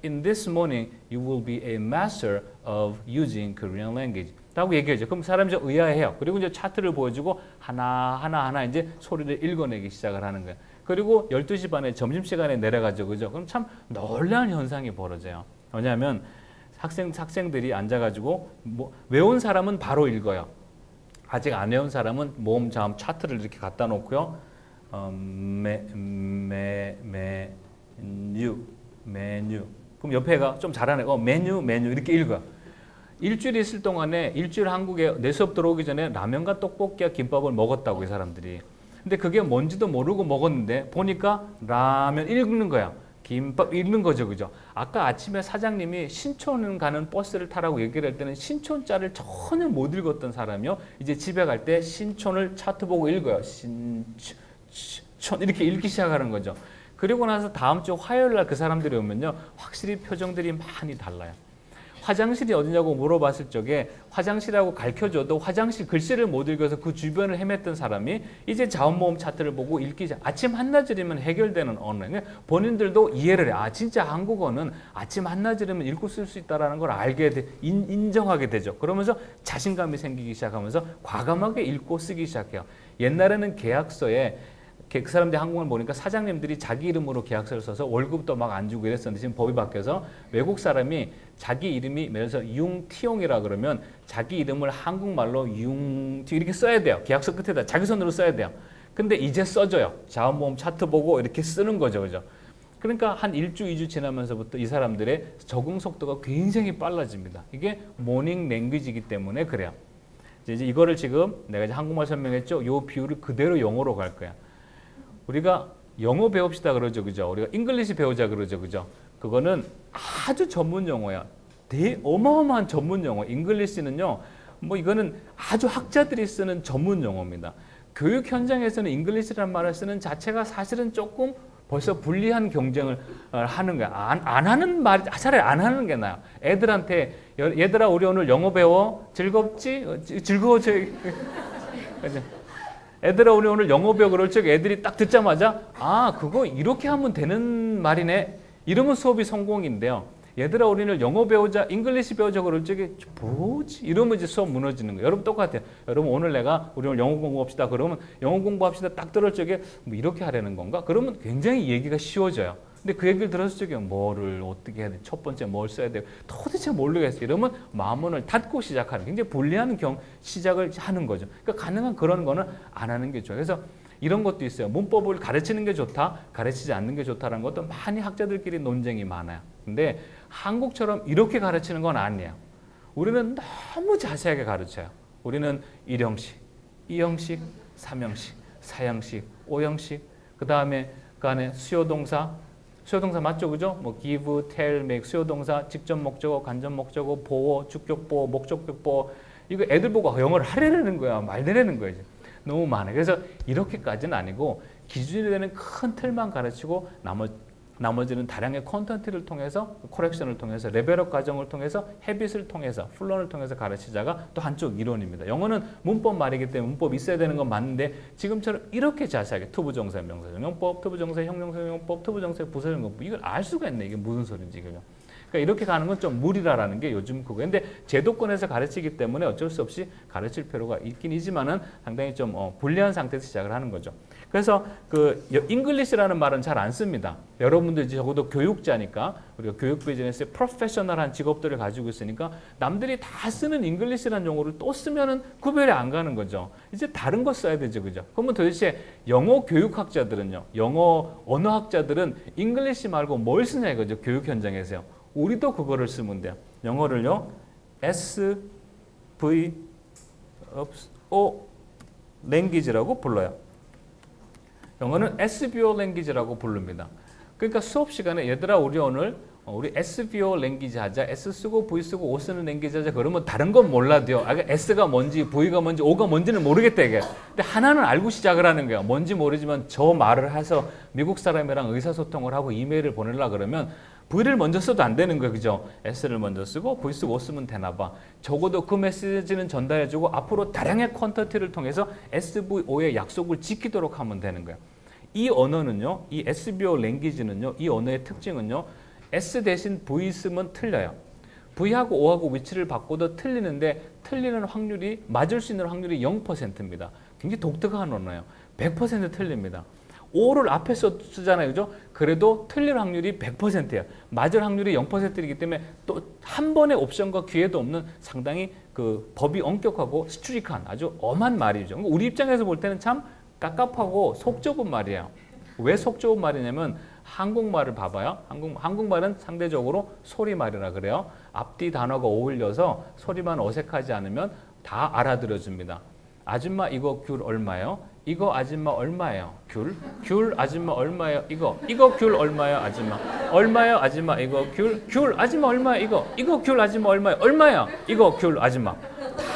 In this morning, you will be a master of using Korean language. 라고 얘기하죠. 그럼 사람이 좀 의아해요. 그리고 이제 차트를 보여주고 하나 이제 소리를 읽어내기 시작을 하는 거예요. 그리고 12시 반에 점심시간에 내려가죠. 그죠? 그럼 참 놀라운 현상이 벌어져요. 왜냐하면 학생들이 앉아가지고 외운 사람은 바로 읽어요. 아직 안 외운 사람은 모음, 자음, 차트를 이렇게 갖다 놓고요. 메뉴. 그럼 옆에가 좀 잘하네. 메뉴 이렇게 읽어요. 일주일 있을 동안에 일주일 한국에 내 수업 들어오기 전에 라면과 떡볶이와 김밥을 먹었다고 이 사람들이. 근데 그게 뭔지도 모르고 먹었는데 보니까 라면 읽는 거야. 김밥 읽는 거죠, 그죠? 아까 아침에 사장님이 신촌 가는 버스를 타라고 얘기를 할 때는 신촌자를 전혀 못 읽었던 사람이요. 이제 집에 갈 때 신촌을 차트 보고 읽어요. 신촌 이렇게 읽기 시작하는 거죠. 그리고 나서 다음 주 화요일 날 그 사람들이 오면요. 확실히 표정들이 많이 달라요. 화장실이 어디냐고 물어봤을 적에 화장실이라고 가르쳐줘도 화장실 글씨를 못 읽어서 그 주변을 헤맸던 사람이 이제 자음모음 차트를 보고 읽기 시작. 아침 한나절이면 해결되는 언어. 본인들도 이해를 해. 진짜 한국어는 아침 한나절이면 읽고 쓸 수 있다는 걸 알게 돼. 인정하게 되죠. 그러면서 자신감이 생기기 시작하면서 과감하게 읽고 쓰기 시작해요. 옛날에는 계약서에 그 사람들이 한국말 보니까 사장님들이 자기 이름으로 계약서를 써서 월급도 막 안 주고 이랬었는데 지금 법이 바뀌어서 외국 사람이 자기 이름이 예를 들어서 융티용이라 그러면 자기 이름을 한국말로 융티 이렇게 써야 돼요. 계약서 끝에다 자기 손으로 써야 돼요. 근데 이제 써줘요. 자음모음 차트 보고 이렇게 쓰는 거죠. 그죠? 그러니까 한 1주, 2주 지나면서부터 이 사람들의 적응 속도가 굉장히 빨라집니다. 이게 모닝 랭귀지이기 때문에 그래요. 이제 이거를 지금 내가 이제 한국말 설명했죠. 요 비율을 그대로 영어로 갈 거야. 우리가 영어 배웁시다 그러죠. 그죠? 우리가 잉글리시 배우자 그러죠. 그죠? 그거는 아주 전문 용어야. 어마어마한 전문 용어. 잉글리시는요. 이거는 아주 학자들이 쓰는 전문 용어입니다. 교육 현장에서는 잉글리시라는 말을 쓰는 자체가 사실은 조금 벌써 불리한 경쟁을 하는 거야. 안 하는 말, 차라리 안 하는 게 나아요. 애들한테 얘들아 우리 오늘 영어 배워? 즐겁지? 즐거워져. 애들아 우리 오늘 영어 배워 그럴 적 애들이 딱 듣자마자 그거 이렇게 하면 되는 말이네. 이러면 수업이 성공인데요. 얘들아 우리는 영어 배우자, 잉글리시 배우자 그럴 적에 뭐지? 이러면 이제 수업 무너지는 거예요. 여러분 똑같아요. 여러분 오늘 우리 오늘 영어 공부합시다. 그러면 영어 공부합시다 딱 들을 적에 이렇게 하려는 건가? 그러면 굉장히 얘기가 쉬워져요. 근데 그 얘기를 들었을 적에 뭐를 어떻게 해야 돼? 첫 번째 뭘 써야 돼요? 도대체 모르겠어요. 이러면 마음문을 닫고 시작하는, 굉장히 불리한 시작을 하는 거죠. 그러니까 가능한 그런 거는 안 하는 게 좋아요. 그래서 이런 것도 있어요. 문법을 가르치는 게 좋다, 가르치지 않는 게 좋다라는 것도 많이 학자들끼리 논쟁이 많아요. 근데 한국처럼 이렇게 가르치는 건 아니에요. 우리는 너무 자세하게 가르쳐요. 우리는 1형식, 2형식, 3형식, 4형식, 5형식, 그 다음에 그 안에 수요동사 맞죠? 그죠? 뭐 give, tell, make, 수요동사, 직접 목적어, 간접 목적어, 보어, 주격보어, 목적격보어. 이거 애들 보고 영어를 하려는 거야, 말려는 거야. 이제. 너무 많아요. 그래서 이렇게까지는 아니고 기준이 되는 큰 틀만 가르치고 나머지는 다량의 콘텐츠를 통해서, 코렉션을 통해서, 레벨업 과정을 통해서, 헤빗을 통해서, 플런을 통해서 가르치자가 또 한쪽 이론입니다. 영어는 문법 말이기 때문에 문법이 있어야 되는 건 맞는데 지금처럼 이렇게 자세하게 투부정사, 명사정용법, 투부정사, 형용사정용법, 투부정사, 부사정용법 이걸 알 수가 있네. 이게 무슨 소리인지. 그죠? 그러니까 이렇게 가는 건 좀 무리라라는 게 요즘 그거. 근데 제도권에서 가르치기 때문에 어쩔 수 없이 가르칠 필요가 있긴 이지만은 상당히 좀 불리한 상태에서 시작을 하는 거죠. 그래서 그 잉글리시라는 말은 잘 안 씁니다. 여러분들 적어도 교육자니까, 우리가 교육 비즈니스에 프로페셔널한 직업들을 가지고 있으니까 남들이 다 쓰는 잉글리시라는 용어를 또 쓰면은 구별이 안 가는 거죠. 이제 다른 거 써야 되죠, 그죠? 그러면 도대체 영어 교육학자들은요, 영어 언어학자들은 잉글리시 말고 뭘 쓰냐 이거죠, 교육 현장에서요. 우리도 그거를 쓰면 돼요. 영어를요, SVO 랭귀지라고 불러요. 영어는 SVO 랭귀지라고 부릅니다. 그러니까 수업 시간에 얘들아 우리 오늘 우리 SVO 랭귀지 하자. S 쓰고 V 쓰고 O 쓰는 랭귀지 하자. 그러면 다른 건 몰라도요. S가 뭔지 V가 뭔지 O가 뭔지는 모르겠다 이게. 근데 하나는 알고 시작을 하는 거예요. 뭔지 모르지만 저 말을 해서 미국 사람이랑 의사소통을 하고 이메일을 보내려고 그러면 V를 먼저 써도 안 되는 거예요. 그죠? S를 먼저 쓰고 V 쓰고 O 쓰면 되나 봐. 적어도 그 메시지는 전달해주고 앞으로 다량의 콘텐츠를 통해서 SVO의 약속을 지키도록 하면 되는 거예요. 이 언어는요, 이 SVO 랭귀지는요, 이 언어의 특징은요, S 대신 V 쓰면 틀려요. V하고 O하고 위치를 바꿔도 틀리는데 틀리는 확률이, 맞을 수 있는 확률이 0%입니다. 굉장히 독특한 언어예요. 100% 틀립니다. O를 앞에 쓰잖아요. 그죠? 그래도 틀릴 확률이 100%예요. 맞을 확률이 0%이기 때문에 또 한 번의 옵션과 기회도 없는 상당히 그 법이 엄격하고 스트릭한 아주 엄한 말이죠. 우리 입장에서 볼 때는 참 깝깝하고 속 좁은 말이에요. 왜 속 좁은 말이냐면 한국말을 봐봐요. 한국말은 상대적으로 소리말이라 그래요. 앞뒤 단어가 어울려서 소리만 어색하지 않으면 다 알아들어줍니다. 아줌마 이거 귤 얼마요? 이거 아줌마 얼마예요? 귤 아줌마 얼마예요? 이거 귤 얼마예요? 아줌마 얼마예요? 아줌마 이거 귤 아줌마 얼마예요? 이거 귤 아줌마 얼마예요? 얼마야? 이거 귤 아줌마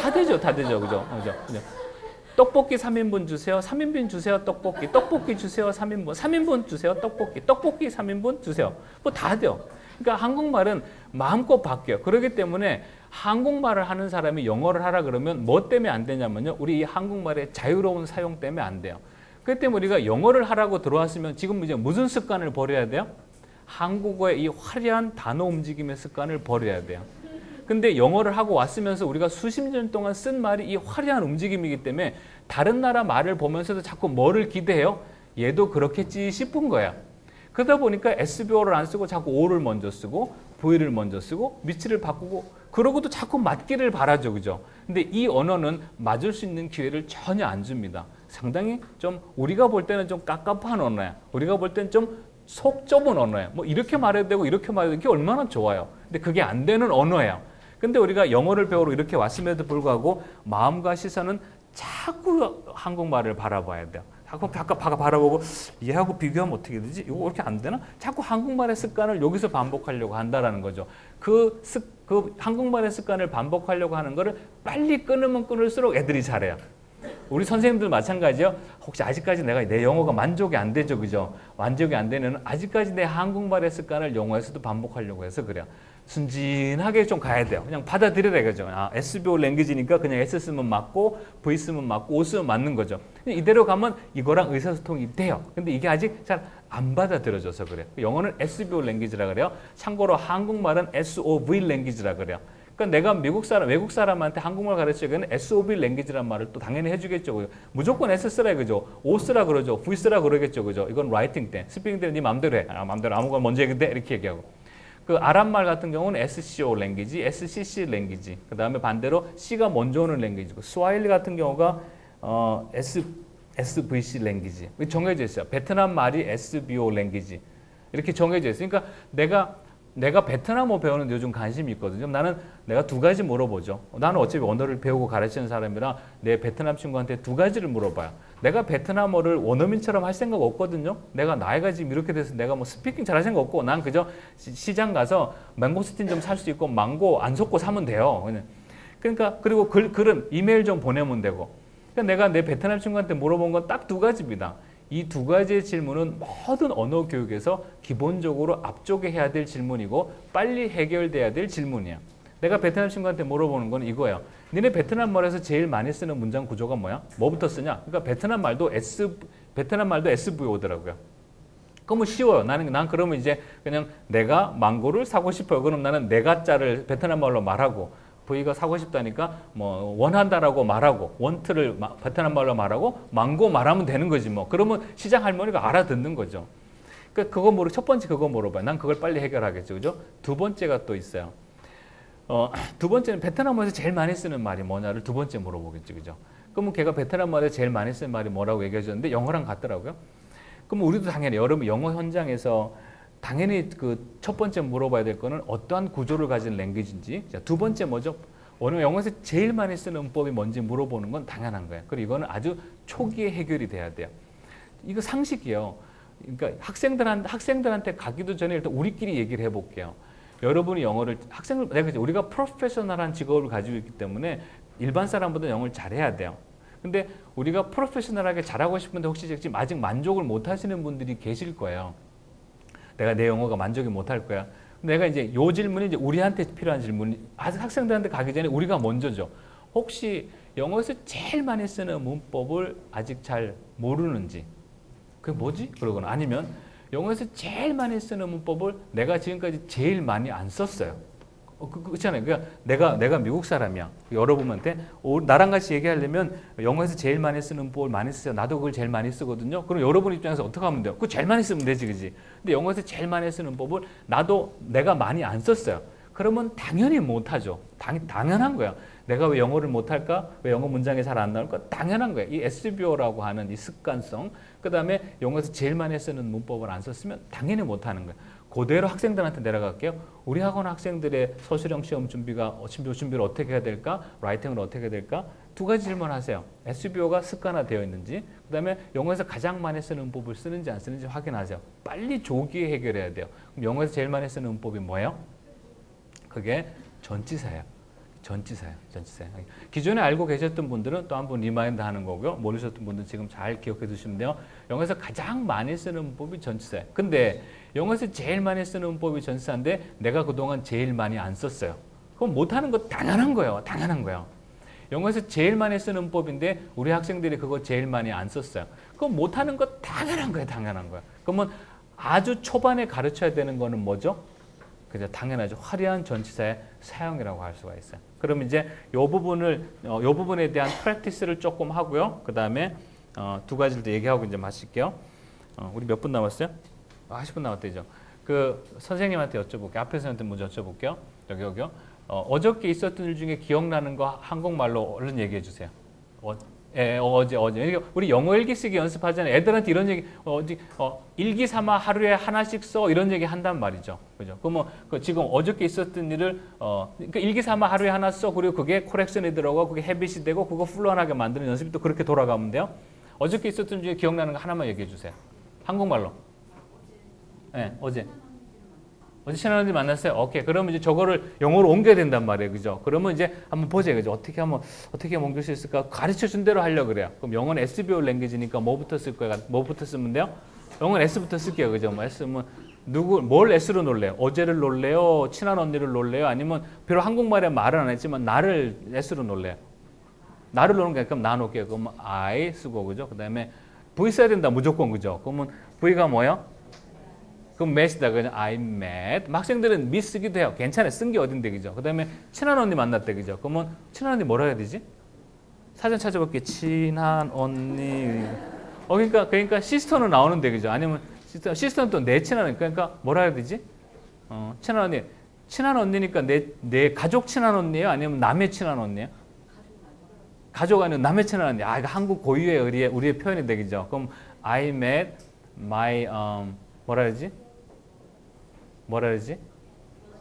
다 되죠, 그죠? 떡볶이 3인분 주세요. 3인분 주세요. 떡볶이 주세요. 3인분 주세요. 떡볶이 3인분 주세요. 뭐 다 돼요. 그러니까 한국말은 마음껏 바뀌어요. 그렇기 때문에 한국말을 하는 사람이 영어를 하라 그러면 뭐 때문에 안 되냐면요, 우리 이 한국말의 자유로운 사용 때문에 안 돼요. 그렇기 때문에 우리가 영어를 하라고 들어왔으면 지금 이제 무슨 습관을 버려야 돼요? 한국어의 이 화려한 단어 움직임의 습관을 버려야 돼요. 근데 영어를 하고 왔으면서 우리가 수십 년 동안 쓴 말이 이 화려한 움직임이기 때문에 다른 나라 말을 보면서도 자꾸 뭐를 기대해요? 얘도 그렇겠지 싶은 거야. 그러다 보니까 SVO를 안 쓰고 자꾸 O를 먼저 쓰고 V를 먼저 쓰고 위치를 바꾸고 그러고도 자꾸 맞기를 바라죠. 그죠? 근데 이 언어는 맞을 수 있는 기회를 전혀 안 줍니다. 상당히 좀 우리가 볼 때는 좀 깝깝한 언어야. 우리가 볼 때는 좀 속 좁은 언어야. 뭐 이렇게 말해도 되고 이렇게 말해도 되고 이게 얼마나 좋아요. 근데 그게 안 되는 언어예요. 근데 우리가 영어를 배우러 이렇게 왔음에도 불구하고 마음과 시선은 자꾸 한국말을 바라봐야 돼요. 자꾸 바라보고 얘하고 비교하면 어떻게 되지? 이거 이렇게 안 되나? 자꾸 한국말의 습관을 여기서 반복하려고 한다라는 거죠. 그 한국말의 습관을 반복하려고 하는 거를 빨리 끊으면 끊을수록 애들이 잘해요. 우리 선생님들 마찬가지요. 혹시 아직까지 내 영어가 만족이 안 되죠, 그죠? 만족이 안 되는 아직까지 내 한국말의 습관을 영어에서도 반복하려고 해서 그래요. 순진하게 좀 가야 돼요. 그냥 받아들여야 되죠. SVO 랭귀지니까 그냥 S 쓰면 맞고 V 쓰면 맞고 O 쓰면 맞는 거죠. 이대로 가면 이거랑 의사소통이 돼요. 근데 이게 아직 잘 안 받아들여져서 그래요. 영어는 SVO 랭귀지라 그래요. 참고로 한국말은 SOV 랭귀지라 그래요. 그러니까 내가 외국 사람한테 한국말 가르치기에는 SOV 랭귀지란 말을 또 당연히 해주겠죠. 무조건 S 쓰라 그죠. O 쓰라 그러죠. V 쓰라 그러겠죠. 그죠. 이건 라이팅 때, 스피킹 때는 네 맘대로 해. 맘대로 아무거나 먼저 얘기해 이렇게 얘기하고. 그 아랍말 같은 경우는 SCO 랭귀지, SCC 랭귀지. 그 다음에 반대로 C가 먼저 오는 랭귀지고, 스와힐리 같은 경우가 SVC 랭귀지. 정해져 있어요. 베트남 말이 SBO 랭귀지. 이렇게 정해져 있어요. 그러니까 내가 베트남어 배우는 데 요즘 관심이 있거든요. 내가 두 가지 물어보죠. 나는 어차피 언어를 배우고 가르치는 사람이라 내 베트남 친구한테 두 가지를 물어봐요. 내가 베트남어를 원어민처럼 할 생각 없거든요. 나이가 지금 이렇게 돼서 내가 뭐 스피킹 잘할 생각 없고, 난 그저 시장 가서 망고스틴 좀 살 수 있고 망고 안 섞고 사면 돼요. 그러니까 그리고 글은 이메일 좀 보내면 되고. 그러니까 내가 내 베트남 친구한테 물어본 건 딱 두 가지입니다. 이 두 가지의 질문은 모든 언어 교육에서 기본적으로 앞쪽에 해야 될 질문이고 빨리 해결돼야 될 질문이야. 내가 베트남 친구한테 물어보는 건 이거예요. 니네 베트남 말에서 제일 많이 쓰는 문장 구조가 뭐야? 뭐부터 쓰냐? 그러니까 베트남 말도 SVO더라고요. 그러면 쉬워요. 난 그러면 이제 그냥 내가 망고를 사고 싶어요. 그럼 나는 내가 자를 베트남 말로 말하고, V가 사고 싶다니까 뭐 원한다라고 말하고, 원트를 베트남 말로 말하고, 망고 말하면 되는 거지 뭐. 그러면 시장 할머니가 알아듣는 거죠. 그러니까 첫 번째 그거 물어봐요. 난 그걸 빨리 해결하겠죠. 그죠? 두 번째가 또 있어요. 두 번째는 베트남어에서 제일 많이 쓰는 말이 뭐냐를 두 번째 물어보겠죠. 그죠? 그러면 걔가 베트남어에서 제일 많이 쓰는 말이 뭐라고 얘기해 줬는데 영어랑 같더라고요. 그럼 우리도 당연히 여러분 영어 현장에서 당연히 그 첫 번째 물어봐야 될 거는 어떠한 구조를 가진 랭귀지인지. 자, 두 번째 뭐죠? 영어에서 제일 많이 쓰는 문법이 뭔지 물어보는 건 당연한 거예요. 그리고 이거는 아주 초기에 해결이 돼야 돼요. 이거 상식이에요. 그러니까 학생들한테 가기도 전에 일단 우리끼리 얘기를 해볼게요. 여러분이 영어를 우리가 프로페셔널한 직업을 가지고 있기 때문에 일반 사람보다 영어를 잘해야 돼요. 근데 우리가 프로페셔널하게 잘하고 싶은데 혹시 지금 아직 만족을 못 하시는 분들이 계실 거예요. 내가 내 영어가 만족이 못 할 거야. 내가 이제 요 질문이 이제 우리한테 필요한 질문이, 아직 학생들한테 가기 전에 우리가 먼저죠. 혹시 영어에서 제일 많이 쓰는 문법을 아직 잘 모르는지, 그게 뭐지? 그러거나 아니면 영어에서 제일 많이 쓰는 문법을 내가 지금까지 제일 많이 안 썼어요. 그렇잖아요. 그러니까 내가 미국 사람이야. 여러분한테 나랑 같이 얘기하려면 영어에서 제일 많이 쓰는 문법을 많이 쓰세요. 나도 그걸 제일 많이 쓰거든요. 그럼 여러분 입장에서 어떻게 하면 돼요? 그거 제일 많이 쓰면 되지, 그지? 근데 영어에서 제일 많이 쓰는 문법을 내가 많이 안 썼어요. 그러면 당연히 못하죠. 당연한 거야. 내가 왜 영어를 못할까? 왜 영어 문장이 잘 안 나올까? 당연한 거야. 이 SBO라고 하는 이 습관성, 그 다음에 영어에서 제일 많이 쓰는 문법을 안 썼으면 당연히 못하는 거야. 그대로 학생들한테 내려갈게요. 우리 학원 학생들의 서술형 시험 준비를 어떻게 해야 될까? 라이팅을 어떻게 해야 될까? 두 가지 질문하세요. SBO가 습관화되어 있는지, 그 다음에 영어에서 가장 많이 쓰는 문법을 쓰는지 안 쓰는지 확인하세요. 빨리 조기에 해결해야 돼요. 그럼 영어에서 제일 많이 쓰는 문법이 뭐예요? 그게 전치사예요. 전치사예요. 기존에 알고 계셨던 분들은 또 한번 리마인드 하는 거고요. 모르셨던 분들은 지금 잘 기억해 두시면 돼요. 영어에서 가장 많이 쓰는 문법이 전치사예요. 근데 영어에서 제일 많이 쓰는 문법이 전치사인데 내가 그동안 제일 많이 안 썼어요. 그럼 못하는 거 당연한 거예요. 당연한 거예요. 영어에서 제일 많이 쓰는 문법인데 우리 학생들이 그거 제일 많이 안 썼어요. 그럼 못하는 거 당연한 거예요. 당연한 거예요. 그러면 아주 초반에 가르쳐야 되는 거는 뭐죠? 그죠? 당연하죠. 화려한 전치사의 사용이라고 할 수가 있어요. 그럼 이제 요 부분에 대한 프랙티스를 조금 하고요. 그 다음에 두 가지를 더 얘기하고 이제 마칠게요. 우리 몇 분 남았어요? 40분 남았대죠. 그 선생님한테 여쭤볼게요. 앞에 선생님한테 먼저 여쭤볼게요. 여기요. 어저께 있었던 일 중에 기억나는 거 한국말로 얼른 얘기해 주세요. 어제. 우리 영어 일기 쓰기 연습하잖아요. 애들한테 이런 얘기, 일기 삼아 하루에 하나씩 써 이런 얘기 한단 말이죠. 그죠? 그럼 지금 어저께 있었던 일을 그러니까 일기 삼아 하루에 하나 써. 그리고 그게 코렉션이 들어가고 그게 헤빗이 되고 그거 플루언하게 만드는 연습이 또 그렇게 돌아가면 돼요. 어저께 있었던 중에 기억나는 거 하나만 얘기해 주세요. 한국말로. 네, 어제 신하원님 만났어요? 오케이. 그러면 이제 저거를 영어로 옮겨야 된단 말이에요. 그죠? 그러면 이제 한번 보자. 그죠? 어떻게 하면 옮길 수 있을까? 가르쳐 준 대로 하려고 그래요. 그럼 영어는 SBO 랭귀지니까 뭐부터 쓸 거야? 뭐부터 쓰면 돼요? 영어는 S부터 쓸게요. 그죠? 뭐 S면 뭘 S로 놀래요? 어제를 놀래요? 친한 언니를 놀래요? 아니면 비록 한국말에 말은 안 했지만 나를 S로 놀래요? 나를 노는 게 그럼 나 놓을게요. 그러면 I 쓰고 그죠? 그다음에 V 써야 된다. 무조건 그죠? 그러면 V가 뭐예요? 그럼 met이다 그냥 I met. 학생들은 미쓰기도 해요. 괜찮아요. 쓴 게 어딘데 그죠? 그다음에 친한 언니 만났대 그죠? 그러면 친한 언니 뭐라 해야 되지? 사전 찾아볼게. 친한 언니. 그러니까 시스터는 나오는데 그죠? 아니면 시스터는 또 내 친한 언니. 그러니까 뭐라 해야 되지? 친한 언니. 친한 언니니까 내 가족 친한 언니예요? 아니면 남의 친한 언니예요? 가족 아니면 남의 친한 언니. 이거 한국 고유의 우리의 표현이 되겠죠. 그럼 I met my 뭐라 해야지?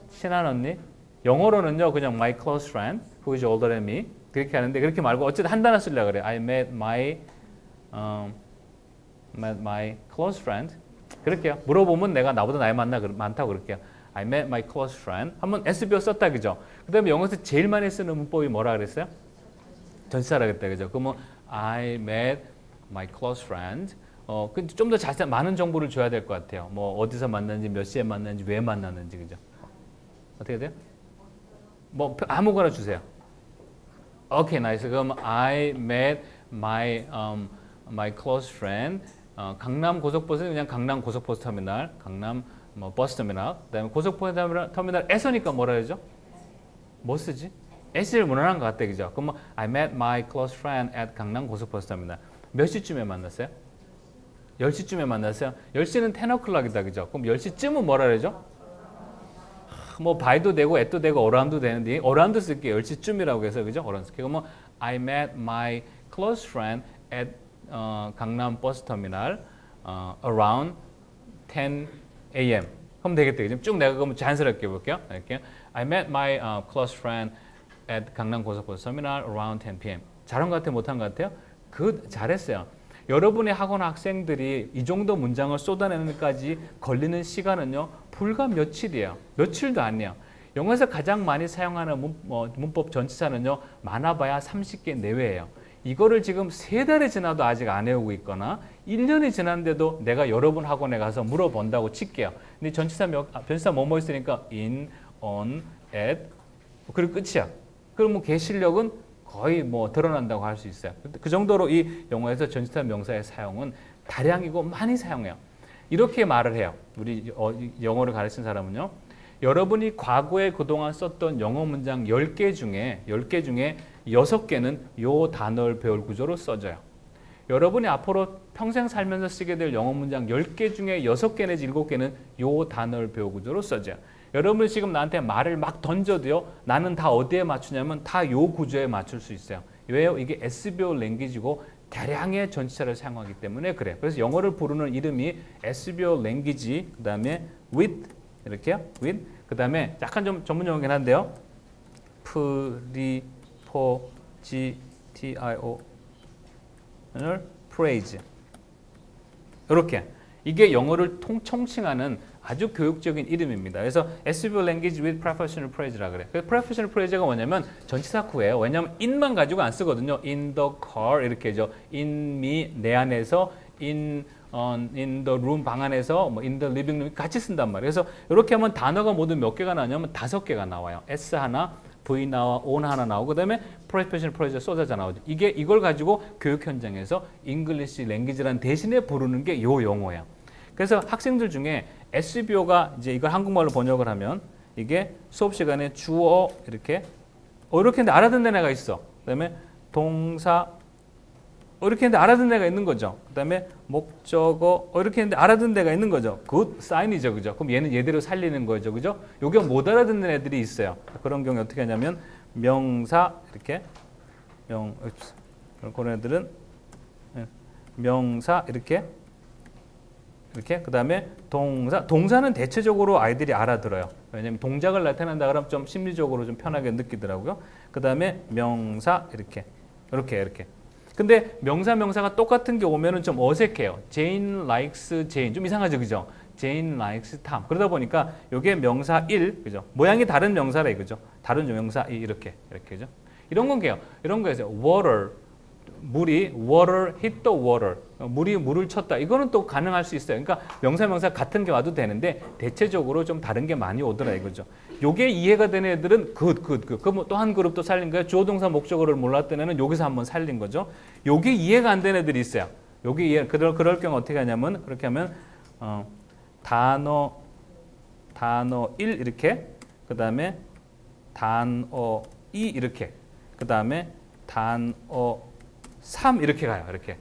친한 언니. 영어로는요 그냥 my close friend who is older than me 그렇게 하는데 그렇게 말고 어쨌든 한 단어 쓰려고 그래. I met my close friend. 그렇게요. 물어보면 내가 나보다 나이 많다고 그럴게요. I met my close friend. 한번 SVO 썼다 그죠? 그다음에 영어에서 제일 많이 쓰는 문법이 뭐라 그랬어요? 전치사라 그랬다 그죠? 그러면 I met my close friend. 좀 더 자세한 많은 정보를 줘야 될 것 같아요. 뭐 어디서 만났는지, 몇 시에 만났는지, 왜 만났는지 그죠? 어떻게 돼요? 뭐 아무거나 주세요. 오케이, 나이스. 그럼 I met my close friend. 강남 고속버스는 그냥 강남 고속버스 터미널, 강남 버스 터미널. 그다음에 고속버스 터미널에서니까 뭐라 그러죠? 뭐 쓰지? S를 무난한 것 같아, 그죠? 그럼 I met my close friend at 강남 고속버스 터미널. 몇 시쯤에 만났어요? 10시쯤에 만났어요. 10시는 10 o'clock이다, 그죠? 그럼 10시쯤은 뭐라 그러죠? 뭐 by도 되고 at도 되고 around도 되는데 around 쓸게요. 10시쯤이라고 해서 그죠? around 쓸게요. 그러면 I met my close friend at 강남 버스 터미널 around 10 a.m. 그럼 되겠다. 그죠? 쭉 내가 그러면 자연스럽게 볼게요. 이렇게 I met my close friend at 강남 고속버스 터미널 around 10 p.m. 잘한 것 같아요? 못한 것 같아요? 잘했어요. 여러분의 학원 학생들이 이 정도 문장을 쏟아내는 데까지 걸리는 시간은요 불과 며칠이에요. 며칠도 아니에요. 영어에서 가장 많이 사용하는 문법 전치사는요 많아봐야 30개 내외예요. 이거를 지금 3달이 지나도 아직 안 외우고 있거나 1년이 지났는데도 내가 여러분 학원에 가서 물어본다고 칠게요. 근데 전치사 뭐뭐 있으니까 in, on, at 그리고 끝이야. 그럼 걔 실력은 거의 드러난다고 할 수 있어요. 그 정도로 이 영어에서 전치사 명사의 사용은 다량이고 많이 사용해요. 이렇게 말을 해요. 우리 영어를 가르친 사람은요. 여러분이 과거에 그동안 썼던 영어 문장 10개 중에 6개는 요 단어를 배울 구조로 써져요. 여러분이 앞으로 평생 살면서 쓰게 될 영어 문장 10개 중에 6개 내지 7개는 요 단어를 배울 구조로 써져요. 여러분이 지금 나한테 말을 막 던져도요. 나는 다 어디에 맞추냐면 다 요 구조에 맞출 수 있어요. 왜요? 이게 SVO 랭귀지고 다량의 전치사를 사용하기 때문에 그래요. 그래서 영어를 부르는 이름이 SVO 랭귀지 그 다음에 with 이렇게요. with 그 다음에 약간 좀 전문 용어긴 한데요. prepositional phrase 이렇게 이게 영어를 총칭하는 아주 교육적인 이름입니다. 그래서 SVO language with prepositional phrase라 그래. 그 prepositional phrase가 뭐냐면 전치사 후예요. 왜냐하면 in만 가지고 안 쓰거든요. in the car 이렇게죠. in me 내 안에서 in the room 방 안에서 in the living room 같이 쓴단 말이에요. 그래서 이렇게 하면 단어가 모두 몇 개가 나냐면 5개가 나와요. S 하나, V 나와, on 하나 나오고 그다음에 prepositional phrase 쏟아져 나오죠. 이걸 가지고 교육 현장에서 English language라는 대신에 부르는 게 요 용어예요. 그래서 학생들 중에 SVO가 이제 이걸 한국말로 번역을 하면 이게 수업 시간에 주어 이렇게 이렇게 했는데 알아듣는 애가 있어. 그다음에 동사 이렇게 했는데 알아듣는 애가 있는 거죠. 그다음에 목적어 이렇게 했는데 알아듣는 애가 있는 거죠. 굿 사인이죠, 그죠? 그럼 얘는 얘대로 살리는 거죠, 그죠? 요게 못 알아듣는 애들이 있어요. 그런 경우에 어떻게 하냐면 명사 이렇게 그런 애들은 명사 이렇게 그 다음에 동사는 대체적으로 아이들이 알아들어요. 왜냐하면 동작을 나타낸다 그러면 좀 심리적으로 좀 편하게 느끼더라고요. 그 다음에 명사 이렇게. 근데 명사가 똑같은 게 오면은 좀 어색해요. Jane likes Jane. 좀 이상하죠, 그죠? Jane likes Tom. 그러다 보니까 이게 명사 1, 그죠? 모양이 다른 명사래, 그죠? 다른 명사 2 이렇게, 그죠? 이런 건 게요. 이런 거에서 water. 물이 water hit the water. 물이 물을 쳤다. 이거는 또 가능할 수 있어요. 그러니까 명사 같은 게 와도 되는데 대체적으로 좀 다른 게 많이 오더라 이거죠. 요게 이해가 되는 애들은 그럼 또 한 그룹도 살린 거예요. 주어 동사 목적어를 몰랐던 애는 여기서 한번 살린 거죠. 요게 이해가 안 되는 애들이 있어요. 요게 그럴 경우 어떻게 하냐면 그렇게 하면 단어 1 이렇게, 그 다음에 단어 2 이렇게, 그 다음에 단어 3 이렇게 가요. 이렇게.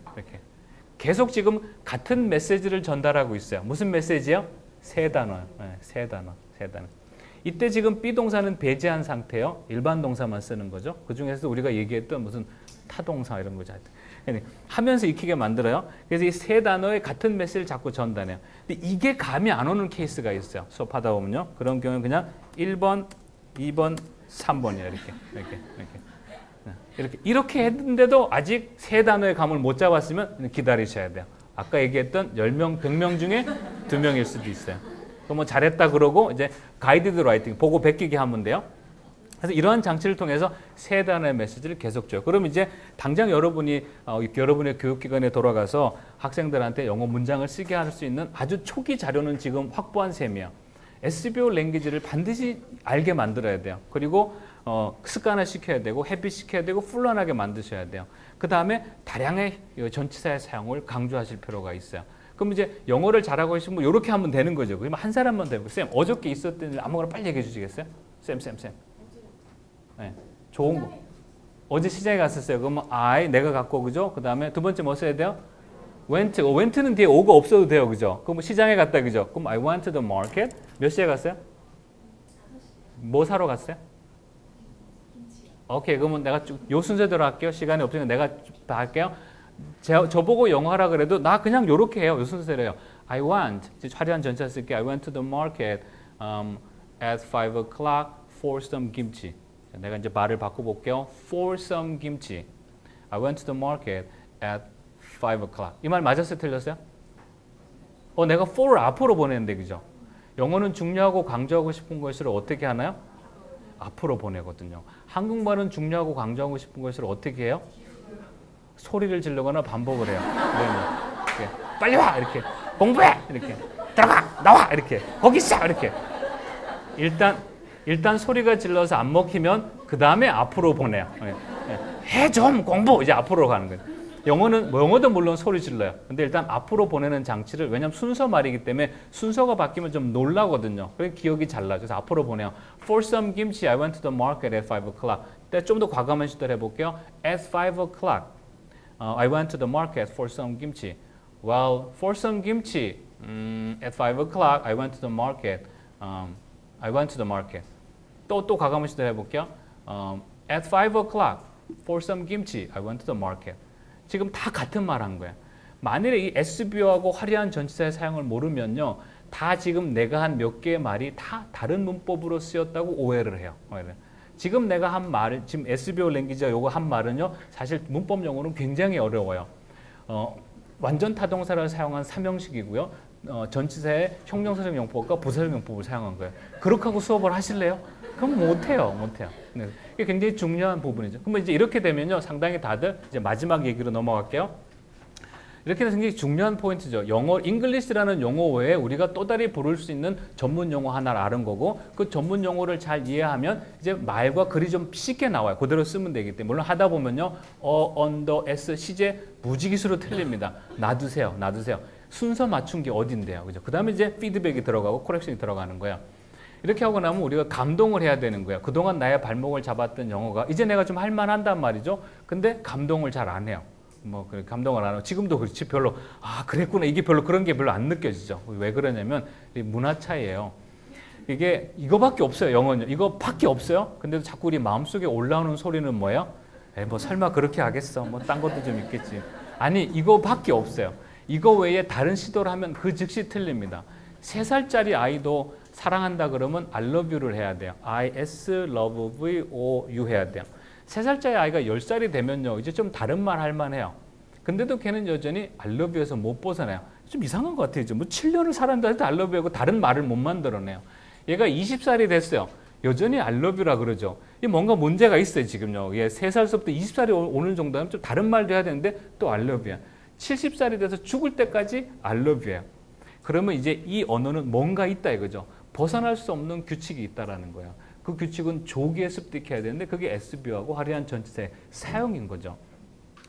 계속 지금 같은 메시지를 전달하고 있어요. 무슨 메시지요? 세 단어요. 네, 세 단어. 이때 지금 비동사는 배제한 상태예요. 일반 동사만 쓰는 거죠. 그 중에서 우리가 얘기했던 무슨 타동사 이런 거죠. 하면서 익히게 만들어요. 그래서 이 세 단어의 같은 메시지를 자꾸 전달해요. 근데 이게 감이 안 오는 케이스가 있어요. 수업하다 보면요. 그런 경우는 그냥 1번, 2번, 3번이에요. 이렇게 했는데도 아직 세 단어의 감을 못 잡았으면 기다리셔야 돼요. 아까 얘기했던 10명, 100명 중에 2명일 수도 있어요. 그럼 뭐 잘했다 그러고 이제 가이드드 라이팅 보고 베끼게 하면 돼요. 그래서 이러한 장치를 통해서 세 단어의 메시지를 계속 줘요. 그럼 이제 당장 여러분이 여러분의 교육기관에 돌아가서 학생들한테 영어 문장을 쓰게 할 수 있는 아주 초기 자료는 지금 확보한 셈이에요. SBO 랭귀지를 반드시 알게 만들어야 돼요. 그리고 습관화 시켜야 되고 헤빗 시켜야 되고 플루언하게 만드셔야 돼요. 그 다음에 다량의 전치사의 사용을 강조하실 필요가 있어요. 그럼 이제 영어를 잘하고 계시면 뭐 이렇게 하면 되는 거죠. 그러면 한 사람만 되고 쌤 어저께 있었던 일 아무거나 빨리 얘기해 주시겠어요? 쌤. 네, 좋은 거. 어제 시장에 갔었어요. 그러면 내가 갖고 그죠? 그 다음에 두 번째 뭐 써야 돼요? went는 뒤에 o가 없어도 돼요. 그죠? 그럼 시장에 갔다 그죠? 그럼 I went to the market. 몇 시에 갔어요? 뭐 사러 갔어요? 오케이. 그러면 내가 요 순서대로 할게요. 시간이 없으니까 내가 다 할게요. 저보고 영어 하라 그래도 나 그냥 요렇게 해요. 요 순서대로 해요. I went. 화려한 전차 쓸게요. I went to the market at 5 o'clock for some kimchi. 내가 이제 말을 바꿔볼게요. For some kimchi. I went to the market at 5 o'clock. 이 말 맞았어요? 틀렸어요? 내가 for를 앞으로 보내는데 그죠? 영어는 중요하고 강조하고 싶은 것을 어떻게 하나요? 앞으로 보내거든요. 한국말은 중요하고 강조하고 싶은 것을 어떻게 해요? 소리를 지르거나 반복을 해요. 이렇게, 빨리 와! 이렇게. 공부해! 이렇게. 들어가! 나와! 이렇게. 거기 있어! 이렇게. 일단 소리가 질러서 안 먹히면 그 다음에 앞으로 보내요. 해 좀 공부! 이제 앞으로 가는 거예요. 영어도 물론 소리 질러요. 근데 일단 앞으로 보내는 장치를, 왜냐면 순서 말이기 때문에 순서가 바뀌면 좀 놀라거든요. 그래서 기억이 잘 나죠. 그래서 앞으로 보내요. For some kimchi, I went to the market at 5 o'clock. 좀 더 과감한 시도를 해볼게요. At 5 o'clock, I went to the market for some kimchi. Well, for some kimchi, at 5 o'clock, I went to the market. I went to the market. 또 과감한 시도를 해볼게요. At 5 o'clock, for some kimchi, I went to the market. 지금 다 같은 말 한 거야. 만일에 이 SBO하고 화려한 전치사의 사용을 모르면요, 다 지금 내가 한 몇 개의 말이 다 다른 문법으로 쓰였다고 오해를 해요. 지금 내가 한 말을, 지금 SBO 랭귀지가 요거 한 말은요, 사실 문법용어는 굉장히 어려워요. 완전 타동사를 사용한 삼형식이고요. 전치사의 형용사적 용법과 부사적 용법을 사용한 거예요. 그렇게 하고 수업을 하실래요? 그럼 못해요. 네. 이게 굉장히 중요한 부분이죠. 그러면 이제 이렇게 되면요, 상당히 다들 이제 마지막 얘기로 넘어갈게요. 이렇게 해서 굉장히 중요한 포인트죠. 잉글리시라는 용어 외에 우리가 또 다리 부를 수 있는 전문 용어 하나를 아는 거고, 그 전문 용어를 잘 이해하면 이제 말과 글이 좀 쉽게 나와요. 그대로 쓰면 되기 때문에. 물론 하다 보면요, 언더, s, 시제 무지기수로 틀립니다. 놔두세요. 순서 맞춘 게 어딘데요. 그죠? 그 다음에 이제 피드백이 들어가고 코렉션이 들어가는 거예요. 이렇게 하고 나면 우리가 감동을 해야 되는 거예요. 그동안 나의 발목을 잡았던 영어가 이제 내가 좀 할만한단 말이죠. 근데 감동을 잘 안 해요. 감동을 안 하고 지금도 그렇지 별로 그랬구나 이게 별로 그런 게 별로 안 느껴지죠. 왜 그러냐면 문화 차이예요. 이게 이거밖에 없어요. 영어는 이거밖에 없어요. 근데도 자꾸 우리 마음속에 올라오는 소리는 뭐예요? 뭐 설마 그렇게 하겠어? 뭐 딴 것도 좀 있겠지. 아니 이거밖에 없어요. 이거 외에 다른 시도를 하면 그 즉시 틀립니다. 3살짜리 아이도 사랑한다 그러면 I love you를 해야 돼요. I-S, love, V-O-U 해야 돼요. 3살짜리 아이가 10살이 되면요, 이제 좀 다른 말 할 만해요. 근데도 걔는 여전히 I love you에서 못 벗어나요. 좀 이상한 것 같아요. 뭐 7년을 살았는데 I love you 하고 다른 말을 못 만들어내요. 얘가 20살이 됐어요. 여전히 I love you라 그러죠. 이 뭔가 문제가 있어요, 지금요. 얘 3살서부터 20살이 오는 정도면 좀 다른 말도 해야 되는데 또 I love you야. 70살이 돼서 죽을 때까지 I love you예요. 그러면 이제 이 언어는 뭔가 있다 이거죠. 벗어날 수 없는 규칙이 있다라는 거예요. 그 규칙은 조기에 습득해야 되는데 그게 SBO하고 화려한 전치사의 사용인 거죠.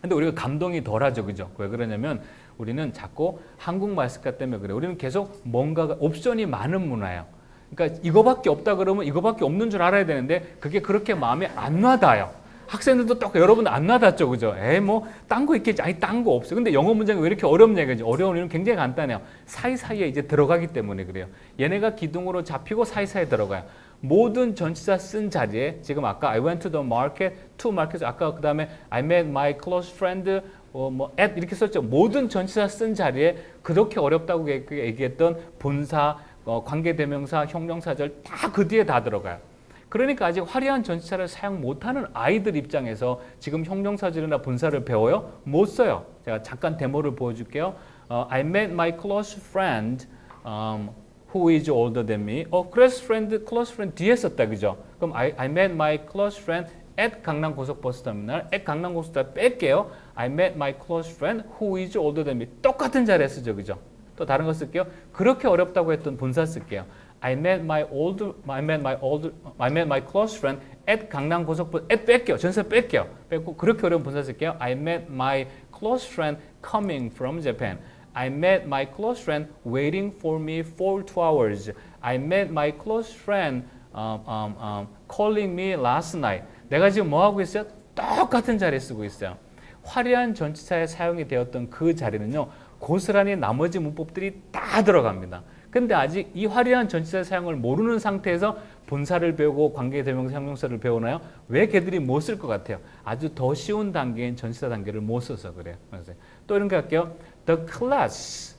근데 우리가 감동이 덜하죠, 그죠? 왜 그러냐면 우리는 자꾸 한국말 습관 때문에 그래요. 우리는 계속 뭔가가 옵션이 많은 문화예요. 그러니까 이거밖에 없다 그러면 이거밖에 없는 줄 알아야 되는데 그게 그렇게 마음에 안 와닿아요. 학생들도 똑 여러분 안 와닿죠, 그죠? 뭐 딴 거 있겠지. 아니 딴 거 없어요. 근데 영어 문제가 왜 이렇게 어렵냐 이거지. 어려운 이유는 굉장히 간단해요. 사이사이에 이제 들어가기 때문에 그래요. 얘네가 기둥으로 잡히고 사이사이에 들어가요. 모든 전치사 쓴 자리에 지금 아까 I went to the market, to market 아까 그다음에 I met my close friend 뭐 at 이렇게 썼죠. 모든 전치사 쓴 자리에 그렇게 어렵다고 얘기했던 본사, 관계대명사, 형용사절 다 그 뒤에 다 들어가요. 그러니까 아직 화려한 전치사를 사용 못하는 아이들 입장에서 지금 형용사절이나 본사를 배워요? 못 써요. 제가 잠깐 데모를 보여줄게요. I met my close friend who is older than me. close friend 뒤에 썼다, 그죠? 그럼 I met my close friend at 강남 고속버스 터미널. at 강남 고속버스 뺄게요. I met my close friend who is older than me. 똑같은 자리에 쓰죠, 그죠? 또 다른 거 쓸게요. 그렇게 어렵다고 했던 본사 쓸게요. I met my close friend at 강남 고속버스. at 뺄게요. 전사 뺄게요. 뺐고 그렇게 어려운 본사 쓸게요. I met my close friend coming from Japan. I met my close friend waiting for me for 2 hours. I met my close friend calling me last night. 내가 지금 뭐 하고 있어요? 똑같은 자리에 쓰고 있어요. 화려한 전치사에 사용이 되었던 그 자리는요. 고스란히 나머지 문법들이 다 들어갑니다. 근데 아직 이 화려한 전치사 사용을 모르는 상태에서 본사를 배우고 관계대명사, 형용사를 배우나요? 왜 걔들이 못 쓸 것 같아요? 아주 더 쉬운 단계인 전치사 단계를 못 써서 그래요. 또 이런 거 할게요. The class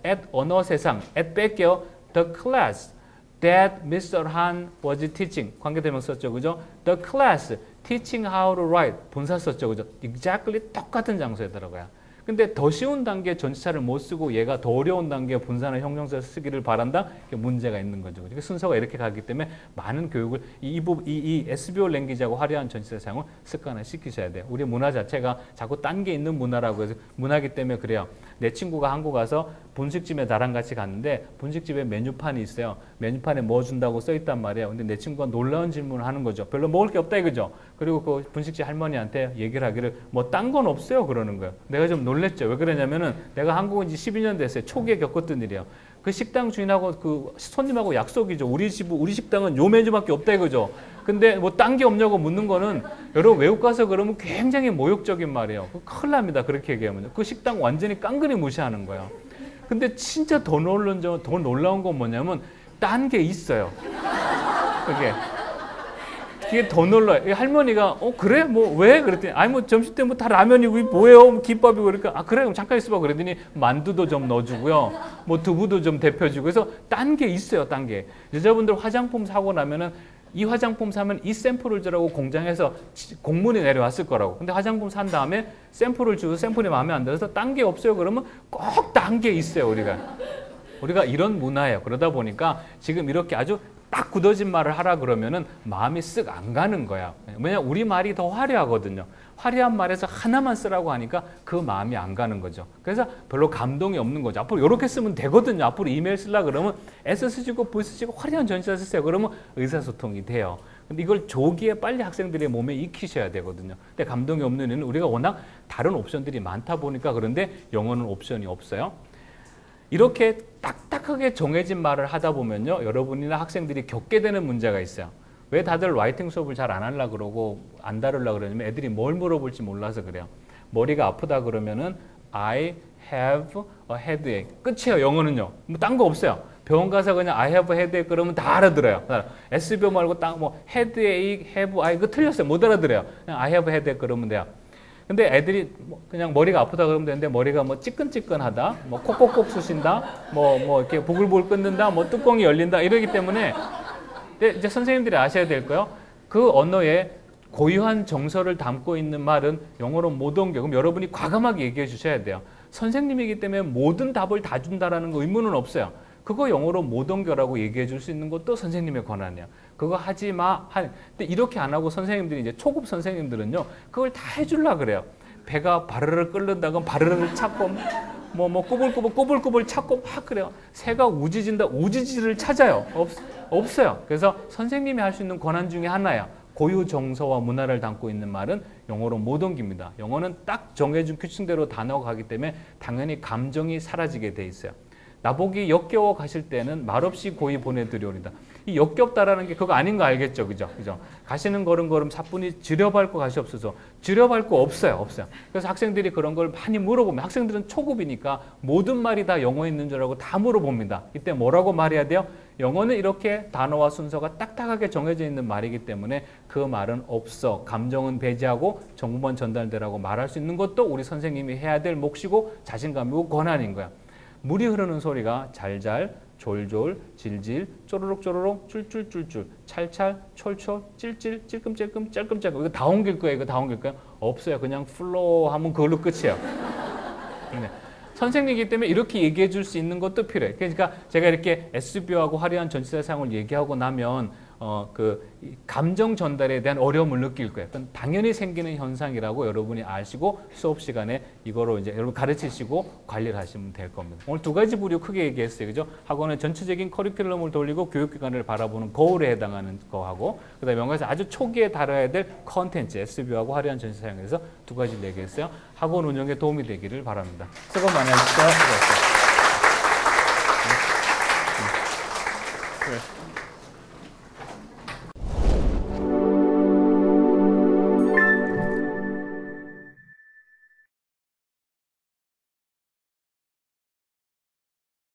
at 언어 세상. at 뺄게요. The class that Mr. Han was teaching. 관계대명사 썼죠, 그죠? The class teaching how to write. 본사 썼죠, 그죠? Exactly 똑같은 장소에 들어가요. 근데 더 쉬운 단계에 전치사를 못 쓰고 얘가 더 어려운 단계에 본사나 형용사를 쓰기를 바란다? 문제가 있는 거죠. 순서가 이렇게 가기 때문에 많은 교육을 이 SBO 랭귀지하고 화려한 전치사 사용을 습관을 시키셔야 돼요. 우리 문화 자체가 자꾸 딴 게 있는 문화라고 해서 문화기 때문에 그래요. 내 친구가 한국 가서 분식집에 나랑 같이 갔는데 분식집에 메뉴판이 있어요. 메뉴판에 뭐 준다고 써 있단 말이에요. 근데 내 친구가 놀라운 질문을 하는 거죠. 별로 먹을 게 없다 이거죠. 그리고 그 분식집 할머니한테 얘기를 하기를 뭐 딴 건 없어요 그러는 거예요. 내가 좀 놀랬죠. 왜 그러냐면은 내가 한국 온 지 12년 됐어요. 초기에 겪었던 일이에요. 그 식당 주인하고 그 손님하고 약속이죠. 우리 식당은 요 메뉴밖에 없다 이거죠. 근데 뭐 딴 게 없냐고 묻는 거는 여러분 외국 가서 그러면 굉장히 모욕적인 말이에요. 큰일 납니다. 그렇게 얘기하면. 그 식당 완전히 깡그리 무시하는 거예요. 근데 진짜 더 놀라운 건 뭐냐면 딴 게 있어요. 그게 더 놀라요. 할머니가 그래? 뭐 왜? 그랬더니 아니 뭐 점심 때 뭐 다 라면이고 뭐예요? 김밥이고 그러니까 그래 그럼 잠깐 있어봐 그랬더니 만두도 좀 넣어주고요. 뭐 두부도 좀 데펴주고 그래서 딴 게 있어요. 딴 게. 여자분들 화장품 사고 나면은 이 화장품 사면 이 샘플을 주라고 공장에서 공문이 내려왔을 거라고. 근데 화장품 산 다음에 샘플을 주고 샘플이 마음에 안 들어서 딴 게 없어요. 그러면 꼭 딴 게 있어요. 우리가 이런 문화예요. 그러다 보니까 지금 이렇게 아주 딱 굳어진 말을 하라 그러면은 마음이 쓱 안 가는 거야. 왜냐면 우리 말이 더 화려하거든요. 화려한 말에서 하나만 쓰라고 하니까 그 마음이 안 가는 거죠. 그래서 별로 감동이 없는 거죠. 앞으로 이렇게 쓰면 되거든요. 앞으로 이메일 쓰려고 그러면 S 쓰시고 V 쓰시고 화려한 전치사 쓰세요. 그러면 의사소통이 돼요. 근데 이걸 조기에 빨리 학생들의 몸에 익히셔야 되거든요. 근데 감동이 없는 이유는 우리가 워낙 다른 옵션들이 많다 보니까 그런데 영어는 옵션이 없어요. 이렇게 딱딱하게 정해진 말을 하다 보면요. 여러분이나 학생들이 겪게 되는 문제가 있어요. 왜 다들 라이팅 수업을 잘 안 하려고 그러고 안 다루려고 그러냐면 애들이 뭘 물어볼지 몰라서 그래요. 머리가 아프다 그러면은 I have a headache. 끝이에요. 영어는요. 뭐 딴 거 없어요. 병원 가서 그냥 I have a headache 그러면 다 알아들어요. SBO 말고 뭐 headache, have, I 그거 틀렸어요. 못 알아들어요. 그냥 I have a headache 그러면 돼요. 근데 애들이 그냥 머리가 아프다 그러면 되는데 머리가 뭐 찌끈찌끈하다, 뭐 콕콕콕 쑤신다, 뭐 이렇게 보글보글 끓는다, 뭐 뚜껑이 열린다 이러기 때문에 근데 이제 선생님들이 아셔야 될 거요. 그 언어에 고유한 정서를 담고 있는 말은 영어로 못 옮겨. 그럼 여러분이 과감하게 얘기해 주셔야 돼요. 선생님이기 때문에 모든 답을 다 준다라는 거 의무는 없어요. 그거 영어로 못 옮겨라고 얘기해 줄 수 있는 것도 선생님의 권한이에요. 그거 하지 마. 근데 이렇게 안 하고 선생님들이 이제 초급 선생님들은요, 그걸 다 해주려고 그래요. 배가 바르르 끓는다 그럼 바르르 찾고, 뭐 꼬불꼬불 찾고 막 그래요. 새가 우지진다 우지지를 찾아요. 없어요. 그래서 선생님이 할 수 있는 권한 중에 하나예요. 고유 정서와 문화를 담고 있는 말은 영어로 못 옮깁니다. 영어는 딱 정해준 규칙대로 단어가 가기 때문에 당연히 감정이 사라지게 돼 있어요. 나보기 역겨워 가실 때는 말없이 고이 보내드리오리다. 이 역겹다라는 게 그거 아닌 거 알겠죠? 그죠? 가시는 걸음걸음 사뿐히 지려밟고 가시옵소서. 지려밟고 없어요. 그래서 학생들이 그런 걸 많이 물어보면 학생들은 초급이니까 모든 말이 다 영어에 있는 줄 알고 다 물어봅니다. 이때 뭐라고 말해야 돼요? 영어는 이렇게 단어와 순서가 딱딱하게 정해져 있는 말이기 때문에 그 말은 없어. 감정은 배제하고 정보만 전달되라고 말할 수 있는 것도 우리 선생님이 해야 될 몫이고 자신감이고 권한인 거야. 물이 흐르는 소리가 잘잘, 졸졸, 질질, 쪼르륵, 쫄쫄, 찰찰, 촐촐, 찔찔, 찔끔찔끔, 짤끔짤끔. 이거 다 옮길 거예요? 없어요. 그냥 플로우 하면 그걸로 끝이에요. 네. 선생님이기 때문에 이렇게 얘기해 줄 수 있는 것도 필요해. 그러니까 제가 이렇게 SVO하고 화려한 전치사 사용을 얘기하고 나면 감정 전달에 대한 어려움을 느낄 거예요. 그건 당연히 생기는 현상이라고 여러분이 아시고 수업 시간에 이거로 이제 여러분 가르치시고 관리를 하시면 될 겁니다. 오늘 두 가지 부류 크게 얘기했어요. 그죠? 학원의 전체적인 커리큘럼을 돌리고 교육기관을 바라보는 거울에 해당하는 거하고 그다음에 영어에서 아주 초기에 다뤄야 될 컨텐츠, SVO하고 화려한 전치사 사용에서 두 가지를 얘기했어요. 학원 운영에 도움이 되기를 바랍니다. 수고 많이 하셨어요.